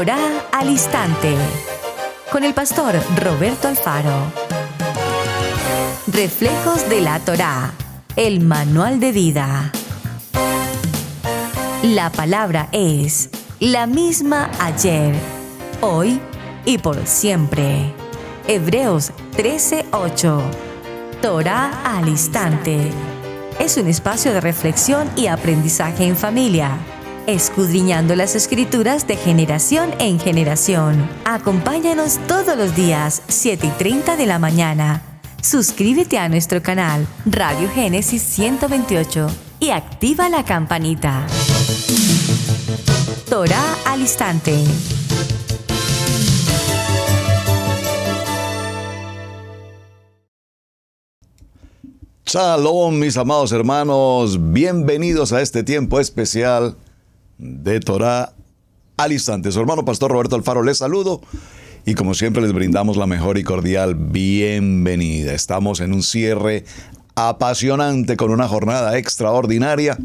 Torá al Instante, con el pastor Roberto Alfaro. Reflejos de la Torá, el manual de vida. La palabra es la misma ayer, hoy y por siempre. Hebreos 13:8. Torá al Instante. Es un espacio de reflexión y aprendizaje en familia, escudriñando las Escrituras de generación en generación. Acompáñanos todos los días, 7:30 de la mañana. Suscríbete a nuestro canal Radio Génesis 128 y activa la campanita. Torá al Instante. Shalom, mis amados hermanos, bienvenidos a este tiempo especial de Torá al Instante. Su hermano pastor Roberto Alfaro les saludo y como siempre les brindamos la mejor y cordial bienvenida. Estamos en un cierre apasionante con una jornada extraordinaria,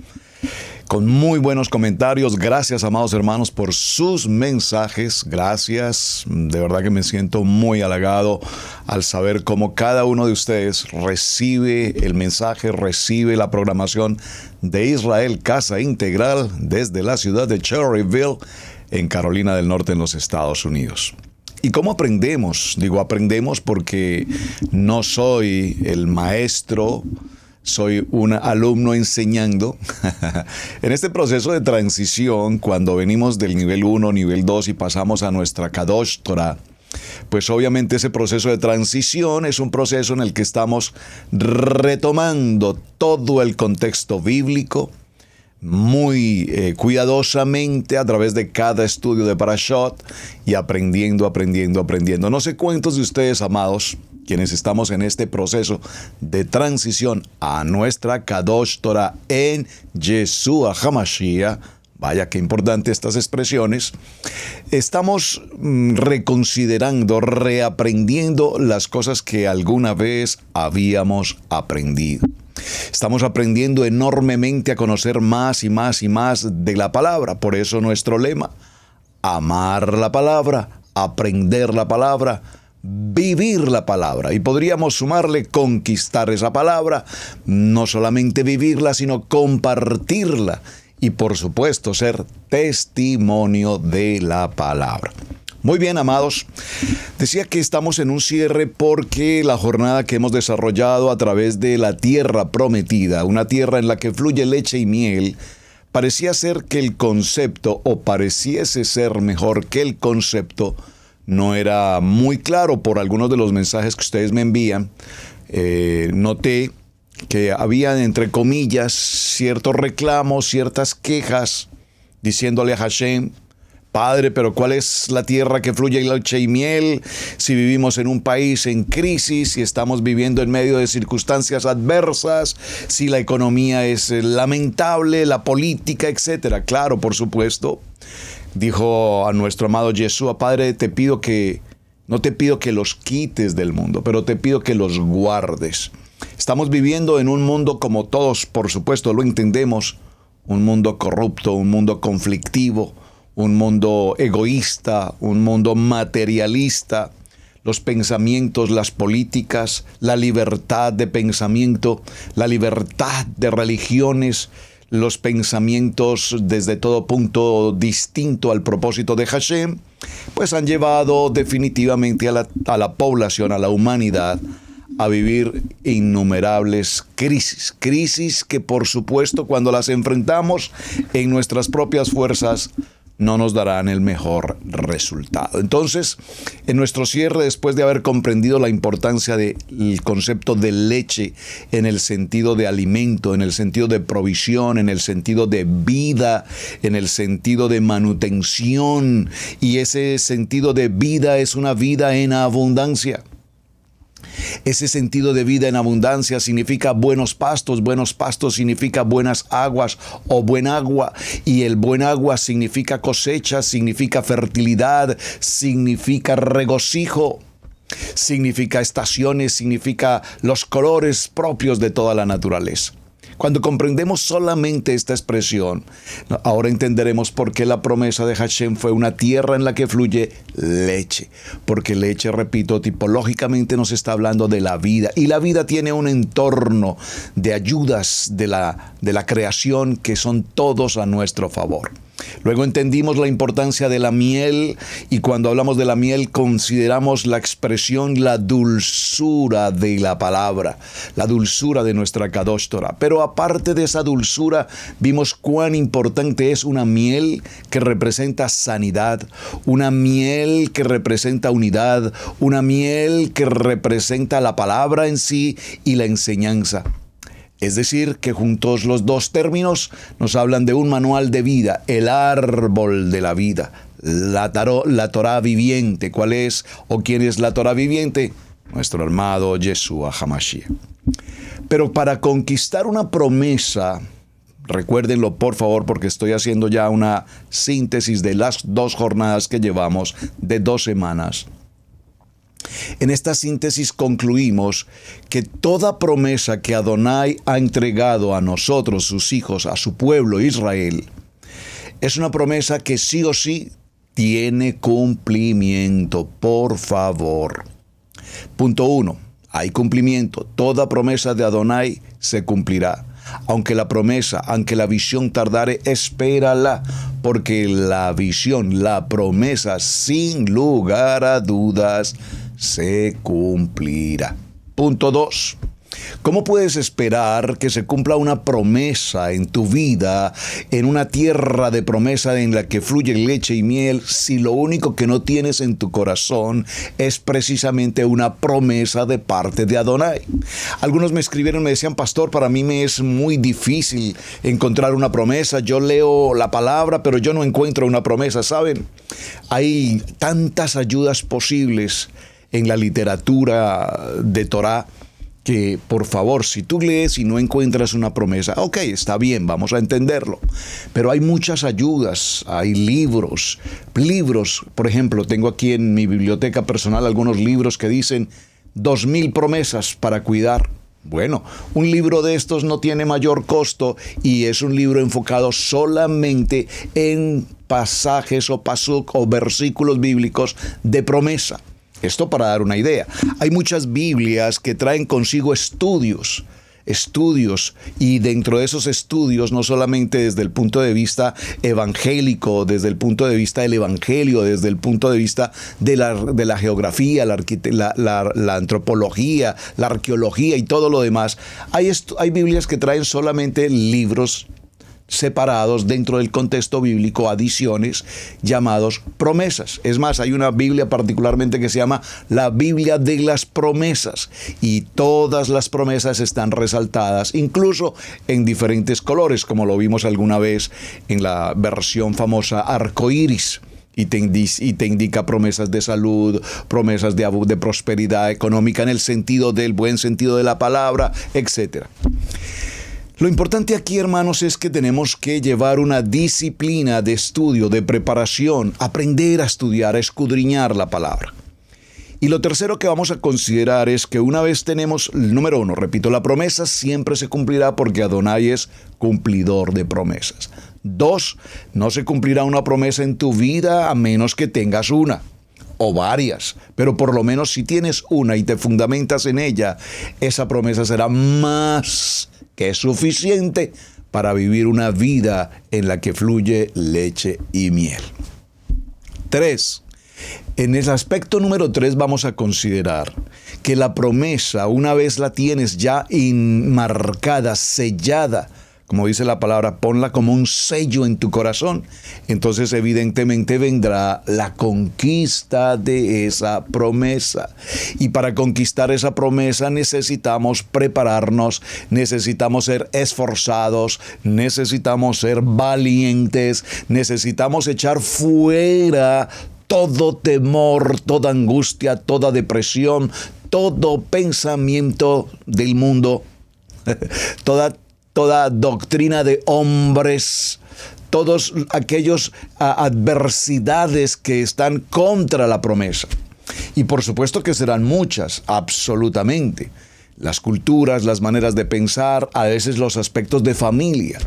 con muy buenos comentarios. Gracias, amados hermanos, por sus mensajes. Gracias. De verdad que me siento muy halagado al saber cómo cada uno de ustedes recibe el mensaje, recibe la programación de Israel Casa Integral desde la ciudad de Cherryville, en Carolina del Norte, en los Estados Unidos. ¿Y cómo aprendemos? Digo, aprendemos porque no soy el maestro, soy un alumno enseñando. En este proceso de transición, cuando venimos del nivel 1, nivel 2 y pasamos a nuestra Kadosh Torah, pues obviamente ese proceso de transición es un proceso en el que estamos retomando todo el contexto bíblico, muy cuidadosamente a través de cada estudio de Parashot y aprendiendo. No sé cuántos de ustedes, amados, quienes estamos en este proceso de transición a nuestra Kadosh Torah en Yeshua HaMashiach, vaya qué importante estas expresiones, estamos reconsiderando, reaprendiendo las cosas que alguna vez habíamos aprendido. Estamos aprendiendo enormemente a conocer más y más de la palabra. Por eso nuestro lema: amar la palabra, aprender la palabra, vivir la palabra. Y podríamos sumarle conquistar esa palabra, no solamente vivirla, sino compartirla. Y por supuesto ser testimonio de la palabra. Muy bien, amados. Decía que estamos en un cierre porque la jornada que hemos desarrollado a través de la tierra prometida, una tierra en la que fluye leche y miel, parecía ser que el concepto, o pareciese ser mejor que el concepto, no era muy claro. Por algunos de los mensajes que ustedes me envían, noté que había, entre comillas, ciertos reclamos, ciertas quejas, diciéndole a Hashem: Padre, pero ¿cuál es la tierra que fluye leche y miel si vivimos en un país en crisis, si estamos viviendo en medio de circunstancias adversas, si la economía es lamentable, la política, etcétera? Claro, por supuesto. Dijo a nuestro amado Yeshua: Padre, no te pido que los quites del mundo, pero te pido que los guardes. Estamos viviendo en un mundo, como todos, por supuesto, lo entendemos, un mundo corrupto, un mundo conflictivo, un mundo egoísta, un mundo materialista. Los pensamientos, las políticas, la libertad de pensamiento, la libertad de religiones, los pensamientos desde todo punto distinto al propósito de Hashem, pues han llevado definitivamente a la población, a la humanidad, a vivir innumerables crisis que por supuesto cuando las enfrentamos en nuestras propias fuerzas no nos darán el mejor resultado. Entonces, en nuestro cierre, después de haber comprendido la importancia del concepto de leche en el sentido de alimento, en el sentido de provisión, en el sentido de vida, en el sentido de manutención, y ese sentido de vida es una vida en abundancia. Ese sentido de vida en abundancia significa buenos pastos significa buenas aguas o buen agua, y el buen agua significa cosecha, significa fertilidad, significa regocijo, significa estaciones, significa los colores propios de toda la naturaleza. Cuando comprendemos solamente esta expresión, ahora entenderemos por qué la promesa de Hashem fue una tierra en la que fluye leche. Porque leche, repito, tipológicamente nos está hablando de la vida. Y la vida tiene un entorno de ayudas de la creación que son todos a nuestro favor. Luego entendimos la importancia de la miel, y cuando hablamos de la miel consideramos la expresión, la dulzura de la palabra, la dulzura de nuestra Kadosh Torah. Pero aparte de esa dulzura, vimos cuán importante es una miel que representa sanidad, una miel que representa unidad, una miel que representa la palabra en sí y la enseñanza. Es decir, que juntos los dos términos nos hablan de un manual de vida, el árbol de la vida, la Torah viviente. ¿Cuál es o quién es la Torah viviente? Nuestro amado Yeshua HaMashiach. Pero para conquistar una promesa, recuérdenlo por favor, porque estoy haciendo ya una síntesis de las 2 jornadas que llevamos de 2 semanas. En esta síntesis concluimos que toda promesa que Adonai ha entregado a nosotros, sus hijos, a su pueblo Israel, es una promesa que sí o sí tiene cumplimiento, por favor. Punto 1. Hay cumplimiento. Toda promesa de Adonai se cumplirá. Aunque la promesa, aunque la visión tardare, espérala, porque la visión, la promesa, sin lugar a dudas, se cumplirá. Punto 2. ¿Cómo puedes esperar que se cumpla una promesa en tu vida, en una tierra de promesa en la que fluye leche y miel, si lo único que no tienes en tu corazón es precisamente una promesa de parte de Adonai? Algunos me escribieron, me decían: pastor, para mí me es muy difícil encontrar una promesa. Yo leo la palabra, pero yo no encuentro una promesa. ¿Saben? Hay tantas ayudas posibles en la literatura de Torah que, por favor, si tú lees y no encuentras una promesa, ok, está bien, vamos a entenderlo. Pero hay muchas ayudas, hay libros, por ejemplo, tengo aquí en mi biblioteca personal algunos libros que dicen 2000 promesas para cuidar. Bueno, un libro de estos no tiene mayor costo y es un libro enfocado solamente en pasajes o pasuk o versículos bíblicos de promesa. Esto para dar una idea. Hay muchas Biblias que traen consigo estudios, y dentro de esos estudios, no solamente desde el punto de vista evangélico, desde el punto de vista del evangelio, desde el punto de vista de la geografía, la antropología, la arqueología y todo lo demás, hay Biblias que traen solamente libros separados dentro del contexto bíblico, adiciones llamados promesas. Es más, hay una Biblia particularmente que se llama la Biblia de las promesas, y todas las promesas están resaltadas, incluso en diferentes colores, como lo vimos alguna vez en la versión famosa arcoíris. Y te indica promesas de salud, promesas de prosperidad económica en el sentido del buen sentido de la palabra, etc. Lo importante aquí, hermanos, es que tenemos que llevar una disciplina de estudio, de preparación, aprender a estudiar, a escudriñar la palabra. Y lo tercero que vamos a considerar es que una vez tenemos, número 1, repito, la promesa siempre se cumplirá porque Adonai es cumplidor de promesas. 2, no se cumplirá una promesa en tu vida a menos que tengas una o varias, pero por lo menos si tienes una y te fundamentas en ella, esa promesa será más que es suficiente para vivir una vida en la que fluye leche y miel. 3. En el aspecto número 3 vamos a considerar que la promesa, una vez la tienes ya enmarcada, sellada, como dice la palabra, ponla como un sello en tu corazón. Entonces, evidentemente, vendrá la conquista de esa promesa. Y para conquistar esa promesa necesitamos prepararnos, necesitamos ser esforzados, necesitamos ser valientes, necesitamos echar fuera todo temor, toda angustia, toda depresión, todo pensamiento del mundo, toda doctrina de hombres, todos aquellos adversidades que están contra la promesa. Y por supuesto que serán muchas, absolutamente. las culturas, las maneras de pensar, a veces los aspectos de familia.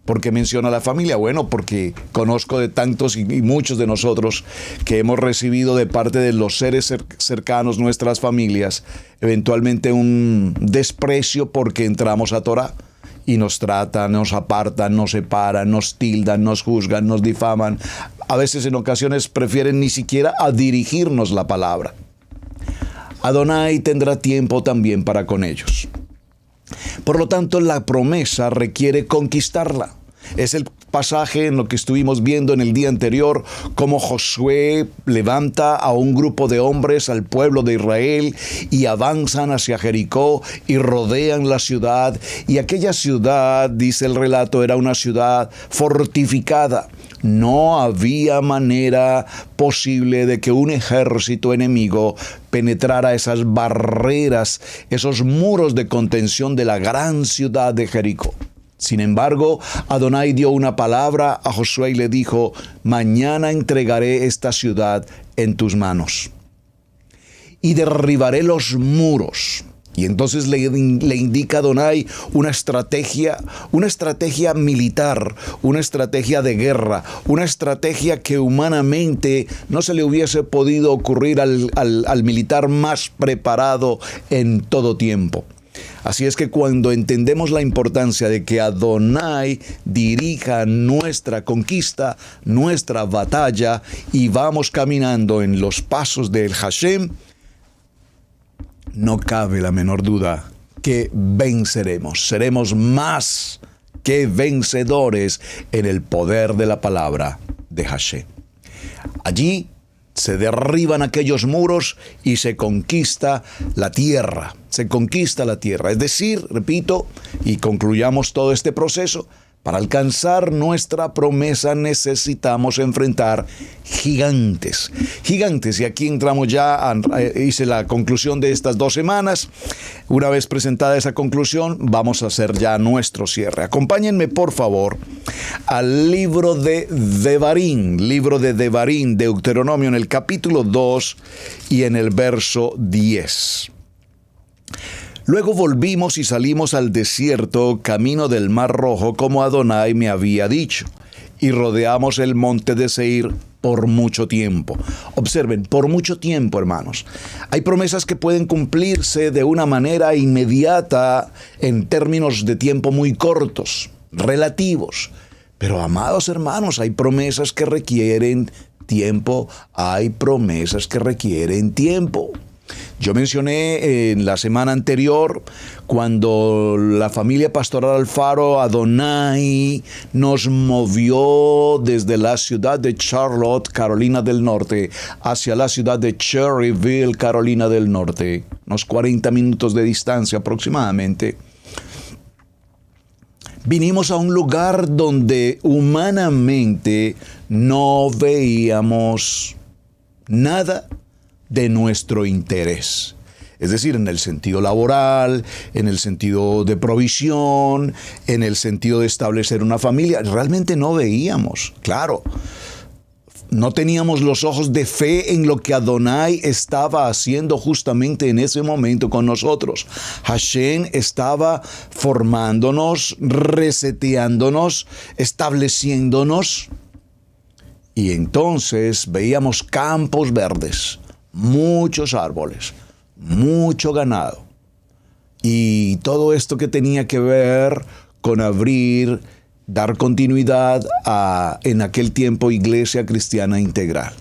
¿Por qué menciona la familia? Bueno, porque conozco de tantos y muchos de nosotros que hemos recibido de parte de los seres cercanos, nuestras familias, eventualmente un desprecio porque entramos a Torah y nos tratan, nos apartan, nos separan, nos tildan, nos juzgan, nos difaman. A veces en ocasiones prefieren ni siquiera a dirigirnos la palabra. Adonai tendrá tiempo también para con ellos. Por lo tanto, la promesa requiere conquistarla. Es el pasaje en lo que estuvimos viendo en el día anterior, cómo Josué levanta a un grupo de hombres, al pueblo de Israel, y avanzan hacia Jericó y rodean la ciudad. Y aquella ciudad, dice el relato, era una ciudad fortificada. No había manera posible de que un ejército enemigo penetrara esas barreras, esos muros de contención de la gran ciudad de Jericó. Sin embargo, Adonai dio una palabra a Josué y le dijo: mañana entregaré esta ciudad en tus manos y derribaré los muros. Y entonces le indica a Adonai una estrategia militar, una estrategia de guerra, una estrategia que humanamente no se le hubiese podido ocurrir al militar más preparado en todo tiempo. Así es que cuando entendemos la importancia de que Adonai dirija nuestra conquista, nuestra batalla, y vamos caminando en los pasos del Hashem, no cabe la menor duda que venceremos. Seremos más que vencedores en el poder de la palabra de Hashem. Allí se derriban aquellos muros y se conquista la tierra. Se conquista la tierra. Es decir, repito, y concluyamos todo este proceso, para alcanzar nuestra promesa necesitamos enfrentar gigantes. Gigantes, y aquí entramos ya, hice la conclusión de estas 2 semanas. Una vez presentada esa conclusión, vamos a hacer ya nuestro cierre. Acompáñenme, por favor, al libro de Devarim, Deuteronomio, en el capítulo 2 y en el verso 10. Luego volvimos y salimos al desierto, camino del Mar Rojo, como Adonai me había dicho, y rodeamos el monte de Seir por mucho tiempo. Observen, por mucho tiempo, hermanos. Hay promesas que pueden cumplirse de una manera inmediata en términos de tiempo muy cortos, relativos. Pero, amados hermanos, hay promesas que requieren tiempo, hay promesas que requieren tiempo. Yo mencioné en la semana anterior, cuando la familia pastoral Alfaro, Adonai, nos movió desde la ciudad de Charlotte, Carolina del Norte, hacia la ciudad de Cherryville, Carolina del Norte, unos 40 minutos de distancia aproximadamente. Vinimos a un lugar donde humanamente no veíamos nada de nuestro interés. Es decir, en el sentido laboral, en el sentido de provisión, en el sentido de establecer una familia. Realmente no veíamos, claro. No teníamos los ojos de fe en lo que Adonai estaba haciendo justamente en ese momento con nosotros. Hashem estaba formándonos, reseteándonos, estableciéndonos. Y entonces veíamos campos verdes, muchos árboles, mucho ganado. Y todo esto que tenía que ver con dar continuidad a, en aquel tiempo, Iglesia Cristiana Integral.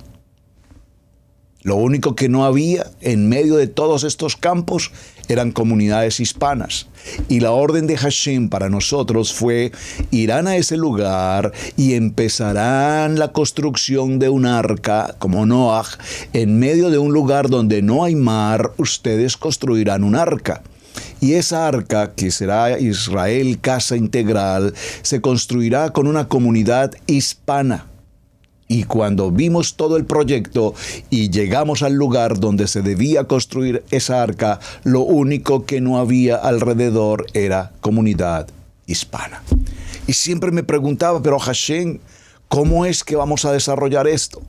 Lo único que no había en medio de todos estos campos eran comunidades hispanas. Y la orden de Hashem para nosotros fue: irán a ese lugar y empezarán la construcción de un arca, como Noah, en medio de un lugar donde no hay mar, ustedes construirán un arca. Y esa arca, que será Israel Casa Integral, se construirá con una comunidad hispana. Y cuando vimos todo el proyecto y llegamos al lugar donde se debía construir esa arca, lo único que no había alrededor era comunidad hispana. Y siempre me preguntaba: pero Hashem, ¿cómo es que vamos a desarrollar esto?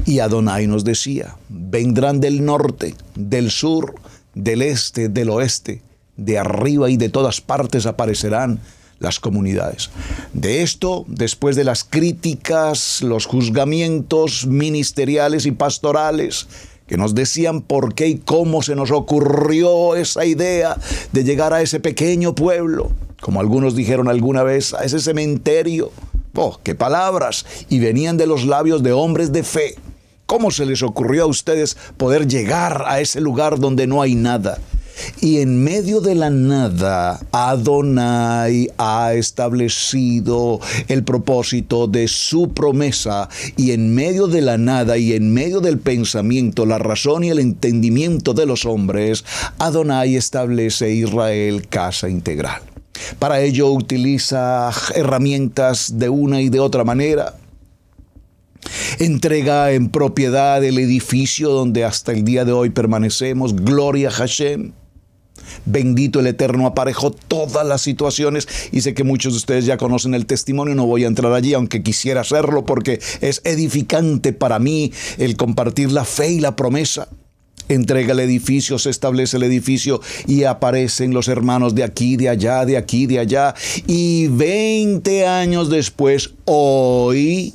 Y Adonai nos decía: vendrán del norte, del sur, del este, del oeste, de arriba y de todas partes aparecerán las comunidades. De esto, después de las críticas, los juzgamientos ministeriales y pastorales, que nos decían por qué y cómo se nos ocurrió esa idea de llegar a ese pequeño pueblo, como algunos dijeron alguna vez, a ese cementerio. ¡Oh, qué palabras! Y venían de los labios de hombres de fe. ¿Cómo se les ocurrió a ustedes poder llegar a ese lugar donde no hay nada? Y en medio de la nada, Adonai ha establecido el propósito de su promesa. Y en medio de la nada y en medio del pensamiento, la razón y el entendimiento de los hombres, Adonai establece Israel casa integral. Para ello utiliza herramientas de una y de otra manera. Entrega en propiedad el edificio donde hasta el día de hoy permanecemos. Gloria a Hashem. Bendito el Eterno, aparejó todas las situaciones y sé que muchos de ustedes ya conocen el testimonio, no voy a entrar allí, aunque quisiera hacerlo porque es edificante para mí el compartir la fe y la promesa. Entrega el edificio, se establece el edificio y aparecen los hermanos de aquí, de allá, de aquí, de allá. Y 20 años después, hoy,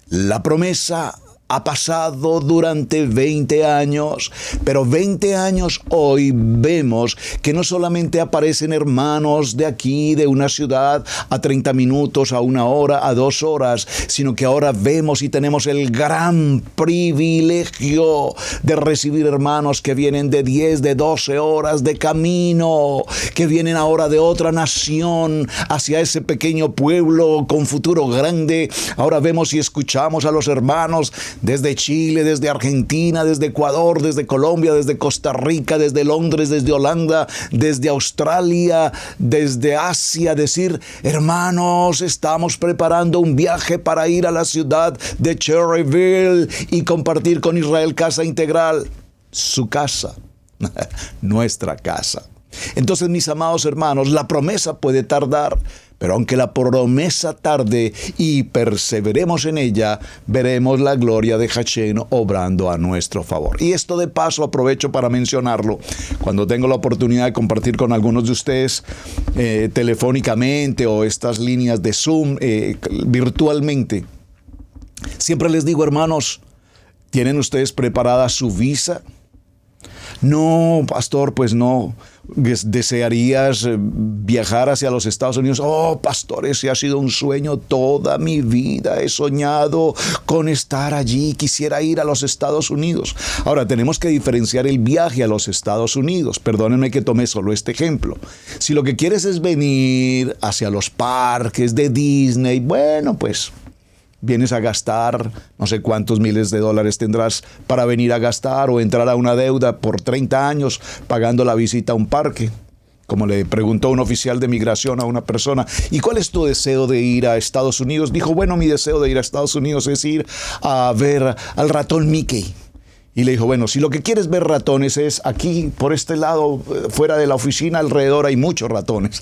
la promesa ha pasado durante 20 años, pero 20 años hoy vemos que no solamente aparecen hermanos de aquí, de una ciudad, a 30 minutos, a 1 hora, a 2 horas, sino que ahora vemos y tenemos el gran privilegio de recibir hermanos que vienen de 10, de 12 horas de camino, que vienen ahora de otra nación hacia ese pequeño pueblo con futuro grande. Ahora vemos y escuchamos a los hermanos desde Chile, desde Argentina, desde Ecuador, desde Colombia, desde Costa Rica, desde Londres, desde Holanda, desde Australia, desde Asia, decir, hermanos, estamos preparando un viaje para ir a la ciudad de Cherryville y compartir con Israel casa integral. Su casa, nuestra casa. Entonces, mis amados hermanos, la promesa puede tardar, pero aunque la promesa tarde y perseveremos en ella, veremos la gloria de Hashem obrando a nuestro favor. Y esto de paso aprovecho para mencionarlo. Cuando tengo la oportunidad de compartir con algunos de ustedes telefónicamente o estas líneas de Zoom virtualmente, siempre les digo, hermanos, ¿tienen ustedes preparada su visa? No, pastor, pues no. ¿Desearías viajar hacia los Estados Unidos? Oh, pastor, ese ha sido un sueño toda mi vida. He soñado con estar allí. Quisiera ir a los Estados Unidos. Ahora, tenemos que diferenciar el viaje a los Estados Unidos. Perdónenme que tome solo este ejemplo. Si lo que quieres es venir hacia los parques de Disney, bueno, pues vienes a gastar, no sé cuántos miles de dólares tendrás para venir a gastar o entrar a una deuda por 30 años pagando la visita a un parque. Como le preguntó un oficial de migración a una persona, ¿y cuál es tu deseo de ir a Estados Unidos? Dijo, bueno, mi deseo de ir a Estados Unidos es ir a ver al ratón Mickey. Y le dijo, bueno, si lo que quieres ver ratones es aquí, por este lado, fuera de la oficina, alrededor hay muchos ratones.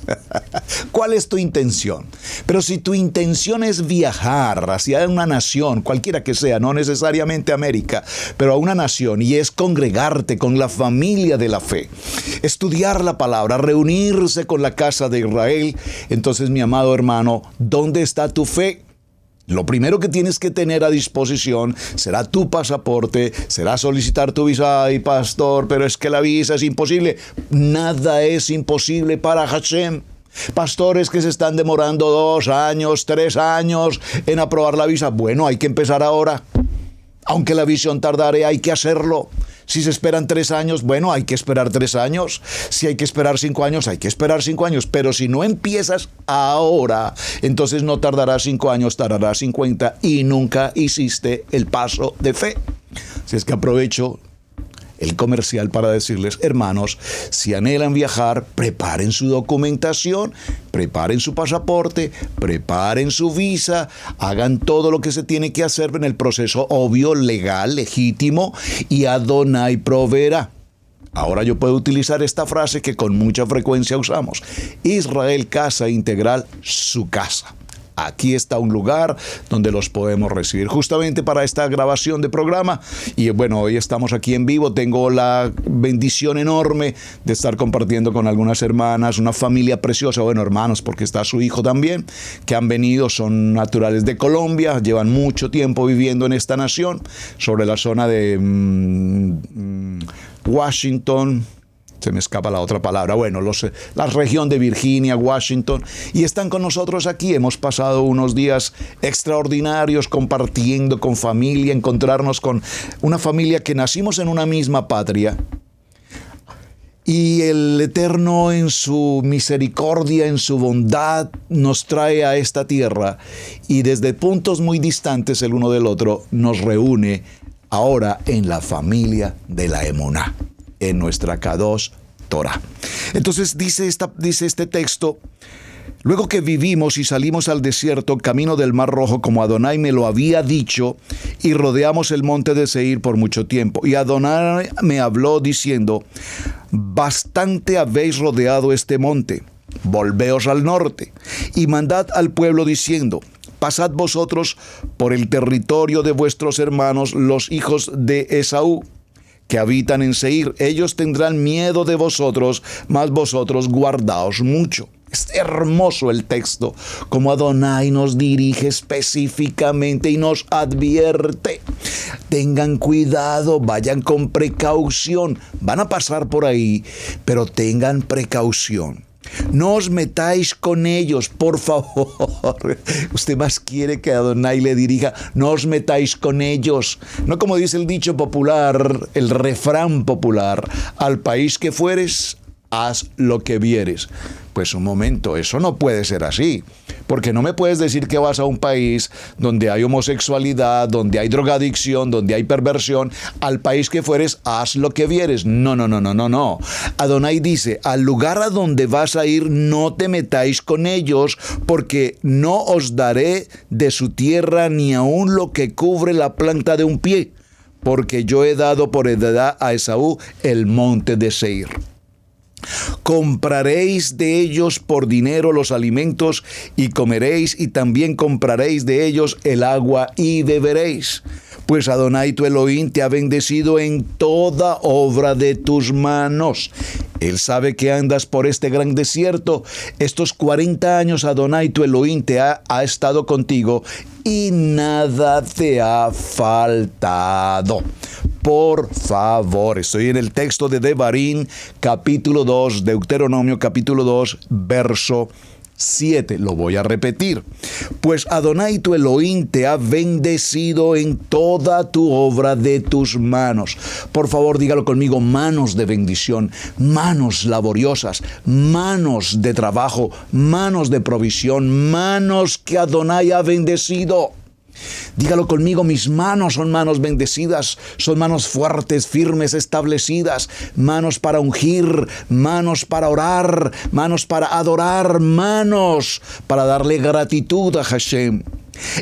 ¿Cuál es tu intención? Pero si tu intención es viajar hacia una nación, cualquiera que sea, no necesariamente América, pero a una nación, y es congregarte con la familia de la fe, estudiar la palabra, reunirse con la casa de Israel, entonces, mi amado hermano, ¿dónde está tu fe? Lo primero que tienes que tener a disposición será tu pasaporte, será solicitar tu visa. Ay, pastor, pero es que la visa es imposible. Nada es imposible para Hashem. Pastores que se están demorando 2 años, 3 años en aprobar la visa. Bueno, hay que empezar ahora. Aunque la visión tardare, hay que hacerlo. Si se esperan 3 años, bueno, hay que esperar 3 años. Si hay que esperar 5 años, hay que esperar 5 años. Pero si no empiezas ahora, entonces no tardará 5 años, tardará 50 y nunca hiciste el paso de fe. Así es que aprovecho el comercial para decirles, hermanos, si anhelan viajar, preparen su documentación, preparen su pasaporte, preparen su visa, hagan todo lo que se tiene que hacer en el proceso obvio, legal, legítimo, y Adonai proveerá. Ahora yo puedo utilizar esta frase que con mucha frecuencia usamos. Israel, casa integral, su casa. aquí está un lugar donde los podemos recibir. Justamente para esta grabación de programa, y bueno, hoy estamos aquí en vivo, tengo la bendición enorme de estar compartiendo con algunas hermanas, una familia preciosa, bueno, hermanos, porque está su hijo también, que han venido, son naturales de Colombia, llevan mucho tiempo viviendo en esta nación, sobre la zona de Washington, se me escapa la otra palabra, bueno, la región de Virginia, Washington, y están con nosotros aquí. Hemos pasado unos días extraordinarios compartiendo con familia, encontrarnos con una familia que nacimos en una misma patria, y el Eterno en su misericordia, en su bondad, nos trae a esta tierra, y desde puntos muy distantes el uno del otro nos reúne ahora en la familia de la Emuná, en nuestra Kadosh Torah. Entonces dice este texto: luego que vivimos y salimos al desierto, camino del Mar Rojo, como Adonai me lo había dicho, y rodeamos el monte de Seir por mucho tiempo. Y Adonai me habló diciendo: bastante habéis rodeado este monte, volveos al norte, y mandad al pueblo diciendo: pasad vosotros por el territorio de vuestros hermanos, los hijos de Esaú, que habitan en Seir. Ellos tendrán miedo de vosotros, mas vosotros guardaos mucho. Es hermoso el texto, como Adonai nos dirige específicamente y nos advierte. Tengan cuidado, vayan con precaución. Van a pasar por ahí, pero tengan precaución. No os metáis con ellos, por favor. Usted más quiere que Adonai le dirija: no os metáis con ellos. No como dice el dicho popular, el refrán popular: al país que fueres, haz lo que vieres. Pues un momento, eso no puede ser así. Porque no me puedes decir que vas a un país donde hay homosexualidad, donde hay drogadicción, donde hay perversión. Al país que fueres, haz lo que vieres. No. Adonai dice: al lugar a donde vas a ir, no te metáis con ellos, porque no os daré de su tierra ni aun lo que cubre la planta de un pie, porque yo he dado por heredad a Esaú el monte de Seir. Compraréis de ellos por dinero los alimentos y comeréis, y también compraréis de ellos el agua y beberéis. Pues Adonai tu Elohim te ha bendecido en toda obra de tus manos. Él sabe que andas por este gran desierto. Estos 40 años Adonai tu Elohim ha estado contigo y nada te ha faltado. Por favor, estoy en el texto de Devarim, capítulo 2, Deuteronomio, capítulo 2, verso 7. Lo voy a repetir. Pues Adonai tu Elohim te ha bendecido en toda tu obra de tus manos. Por favor, dígalo conmigo: manos de bendición, manos laboriosas, manos de trabajo, manos de provisión, manos que Adonai ha bendecido. Dígalo conmigo: mis manos son manos bendecidas, son manos fuertes, firmes, establecidas, manos para ungir, manos para orar, manos para adorar, manos para darle gratitud a Hashem.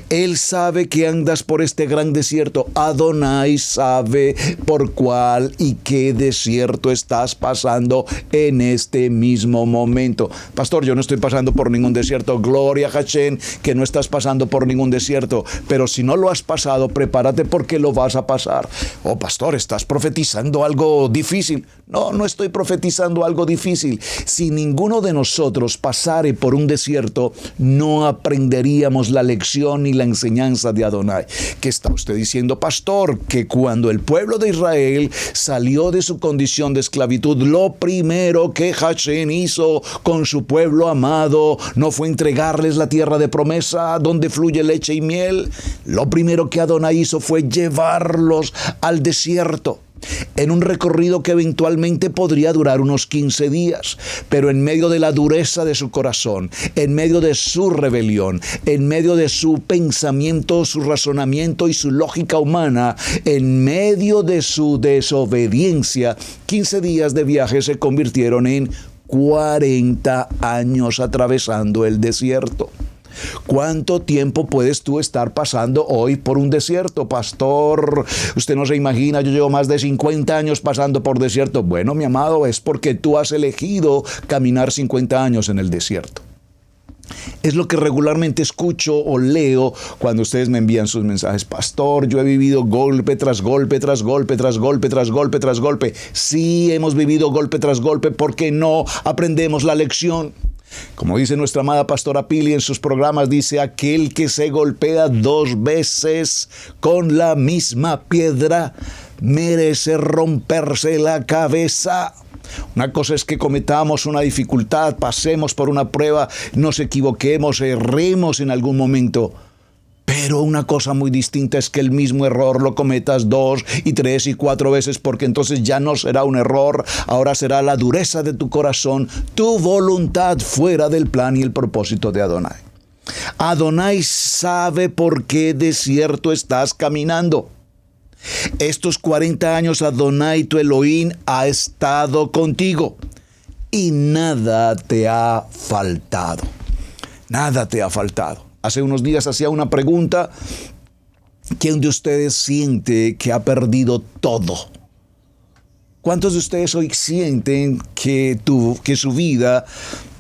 Él sabe que andas por este gran desierto. Adonai sabe por cuál y qué desierto estás pasando en este mismo momento. Pastor, yo no estoy pasando por ningún desierto. Gloria a Hashem que no estás pasando por ningún desierto. Pero si no lo has pasado, prepárate porque lo vas a pasar. Oh, pastor, ¿estás profetizando algo difícil? No estoy profetizando algo difícil. Si ninguno de nosotros pasare por un desierto, no aprenderíamos la lección ni la enseñanza de Adonai. ¿Qué está usted diciendo, pastor? Que cuando el pueblo de Israel salió de su condición de esclavitud, lo primero que Hashem hizo con su pueblo amado no fue entregarles la tierra de promesa donde fluye leche y miel. Lo primero que Adonai hizo fue llevarlos al desierto, en un recorrido que eventualmente podría durar unos 15 días, pero en medio de la dureza de su corazón, en medio de su rebelión, en medio de su pensamiento, su razonamiento y su lógica humana, en medio de su desobediencia, 15 días de viaje se convirtieron en 40 años atravesando el desierto. ¿Cuánto tiempo puedes tú estar pasando hoy por un desierto, pastor? Usted no se imagina, yo llevo más de 50 años pasando por desierto. Bueno, mi amado, es porque tú has elegido caminar 50 años en el desierto. Es lo que regularmente escucho o leo cuando ustedes me envían sus mensajes. Pastor, yo he vivido golpe tras golpe, tras golpe, tras golpe, tras golpe, tras golpe. Sí, hemos vivido golpe tras golpe porque no aprendemos la lección. Como dice nuestra amada pastora Pili en sus programas, dice: aquel que se golpea 2 veces con la misma piedra merece romperse la cabeza. Una cosa es que cometamos una dificultad, pasemos por una prueba, nos equivoquemos, erremos en algún momento. Pero una cosa muy distinta es que el mismo error lo cometas 2 y 3 y 4 veces, porque entonces ya no será un error, ahora será la dureza de tu corazón, tu voluntad fuera del plan y el propósito de Adonai. Adonai sabe por qué desierto estás caminando. Estos 40 años Adonai tu Elohim ha estado contigo y nada te ha faltado. Nada te ha faltado. Hace unos días hacía una pregunta: ¿quién de ustedes siente que ha perdido todo? ¿Cuántos de ustedes hoy sienten que su vida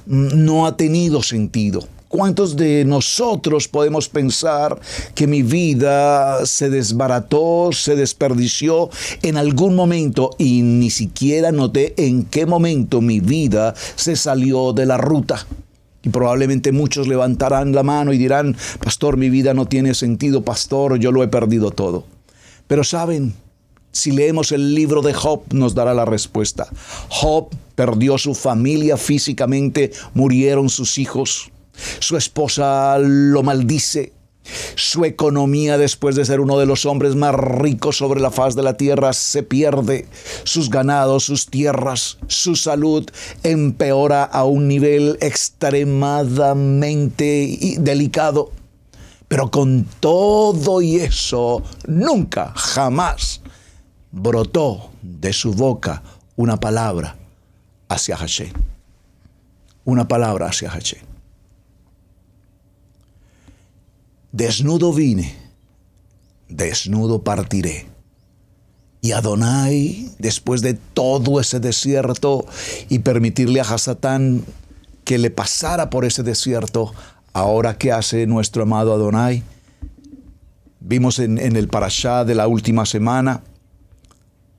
no ha tenido sentido? ¿Cuántos de nosotros podemos pensar que mi vida se desbarató, se desperdició en algún momento y ni siquiera noté en qué momento mi vida se salió de la ruta? Y probablemente muchos levantarán la mano y dirán: pastor, mi vida no tiene sentido, pastor, yo lo he perdido todo. Pero saben, si leemos el libro de Job, nos dará la respuesta. Job perdió su familia físicamente, murieron sus hijos. Su esposa lo maldice. Su economía, después de ser uno de los hombres más ricos sobre la faz de la tierra, se pierde. Sus ganados, sus tierras, su salud empeora a un nivel extremadamente delicado. Pero con todo y eso, nunca, jamás brotó de su boca una palabra hacia Hashem. Una palabra hacia Hashem. Desnudo vine, desnudo partiré. Y Adonai, después de todo ese desierto y permitirle a Hasatán que le pasara por ese desierto, ahora ¿qué hace nuestro amado Adonai? Vimos en el parashá de la última semana,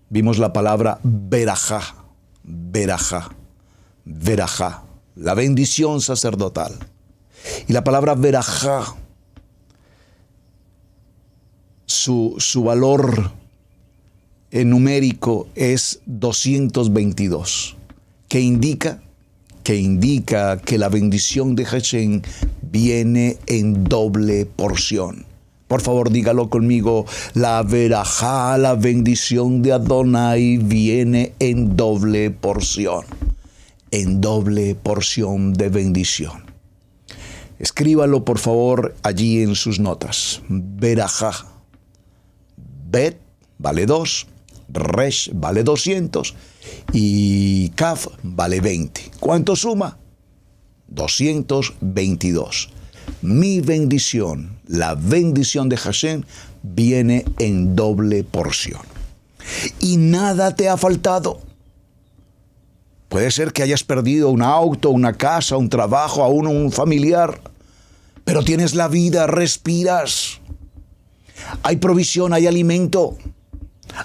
vimos la palabra verajá, verajá, verajá, la bendición sacerdotal. Y la palabra verajá, su valor numérico es 222, que indica que la bendición de Hashem viene en doble porción. Por favor, dígalo conmigo: la verajá, la bendición de Adonai viene en doble porción de bendición. Escríbalo, por favor, allí en sus notas. Verajá. Bet vale 2, Resh vale 200 y Kaf vale 20. ¿Cuánto suma? 222. Mi bendición, la bendición de Hashem, viene en doble porción. Y nada te ha faltado. Puede ser que hayas perdido un auto, una casa, un trabajo, aún un familiar, pero tienes la vida, respiras. Hay provisión, hay alimento.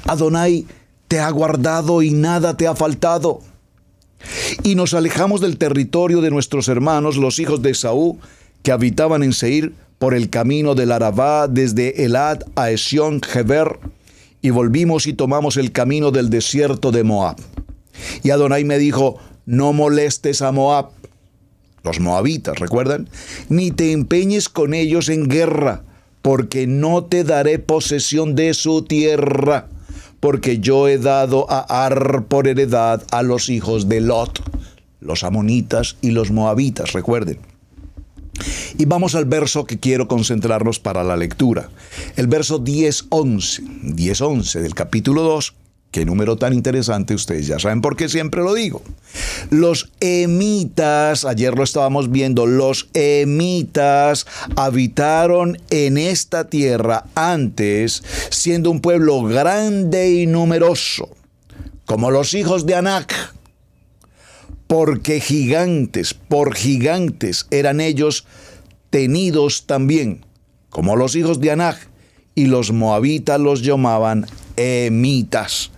Adonai te ha guardado y nada te ha faltado. Y nos alejamos del territorio de nuestros hermanos, los hijos de Esaú, que habitaban en Seir, por el camino del Arabá, desde Elad a Esión Geber, y volvimos y tomamos el camino del desierto de Moab. Y Adonai me dijo: no molestes a Moab, los moabitas, ¿recuerdan? Ni te empeñes con ellos en guerra, porque no te daré posesión de su tierra, porque yo he dado a Ar por heredad a los hijos de Lot, los amonitas y los moabitas, recuerden. Y vamos al verso que quiero concentrarnos para la lectura. El verso 10-11 del capítulo 2. Qué número tan interesante, ustedes ya saben por qué siempre lo digo. Los emitas, ayer lo estábamos viendo, los emitas habitaron en esta tierra antes, siendo un pueblo grande y numeroso, como los hijos de Anac. porque por gigantes eran ellos tenidos también, como los hijos de Anak, y los moabitas los llamaban emitas.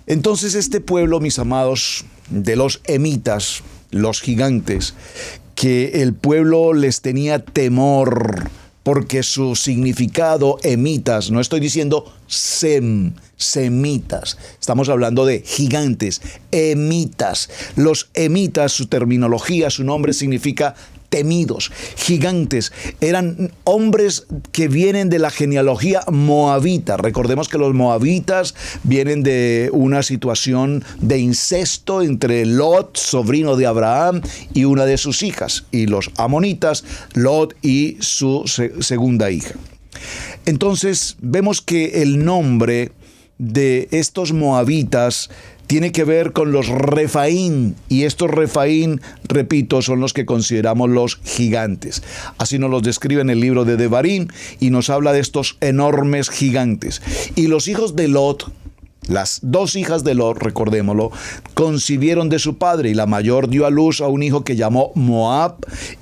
Entonces este pueblo, mis amados, de los emitas, los gigantes, que el pueblo les tenía temor, porque su significado, emitas, no estoy diciendo semitas, estamos hablando de gigantes, emitas. Los emitas, su terminología, su nombre significa temidos, gigantes. Eran hombres que vienen de la genealogía moabita. Recordemos que los moabitas vienen de una situación de incesto entre Lot, sobrino de Abraham, y una de sus hijas, y los amonitas, Lot y su segunda hija. Entonces vemos que el nombre de estos moabitas tiene que ver con los Refaín, y estos Refaín, repito, son los que consideramos los gigantes. Así nos los describe en el libro de Devarim, y nos habla de estos enormes gigantes. Y los hijos de Lot, las dos hijas de Lot, recordémoslo, concibieron de su padre, y la mayor dio a luz a un hijo que llamó Moab,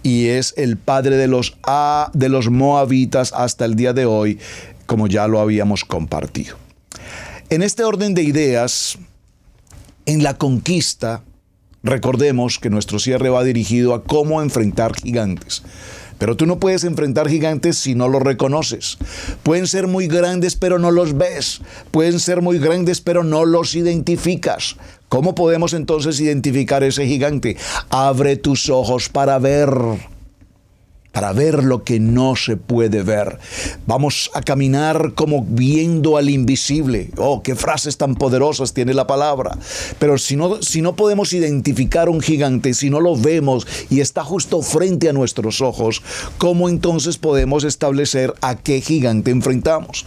y es el padre de los moabitas hasta el día de hoy, como ya lo habíamos compartido. En este orden de ideas, en la conquista, recordemos que nuestro cierre va dirigido a cómo enfrentar gigantes. Pero tú no puedes enfrentar gigantes si no los reconoces. Pueden ser muy grandes, pero no los ves. Pueden ser muy grandes, pero no los identificas. ¿Cómo podemos entonces identificar ese gigante? Abre tus ojos para ver lo que no se puede ver. Vamos a caminar como viendo al invisible. Oh, qué frases tan poderosas tiene la palabra. Pero si no podemos identificar un gigante, si no lo vemos y está justo frente a nuestros ojos, ¿cómo entonces podemos establecer a qué gigante enfrentamos?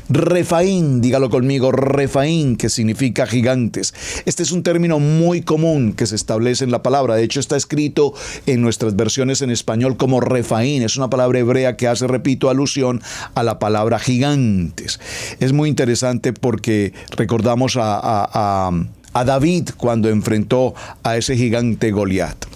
Refaín, dígalo conmigo, Refaín, que significa gigantes. Este es un término muy común que se establece en la palabra. De hecho, está escrito en nuestras versiones en español como Refaín. Es una palabra hebrea que hace, repito, alusión a la palabra gigantes. Es muy interesante porque recordamos a David cuando enfrentó a ese gigante Goliat.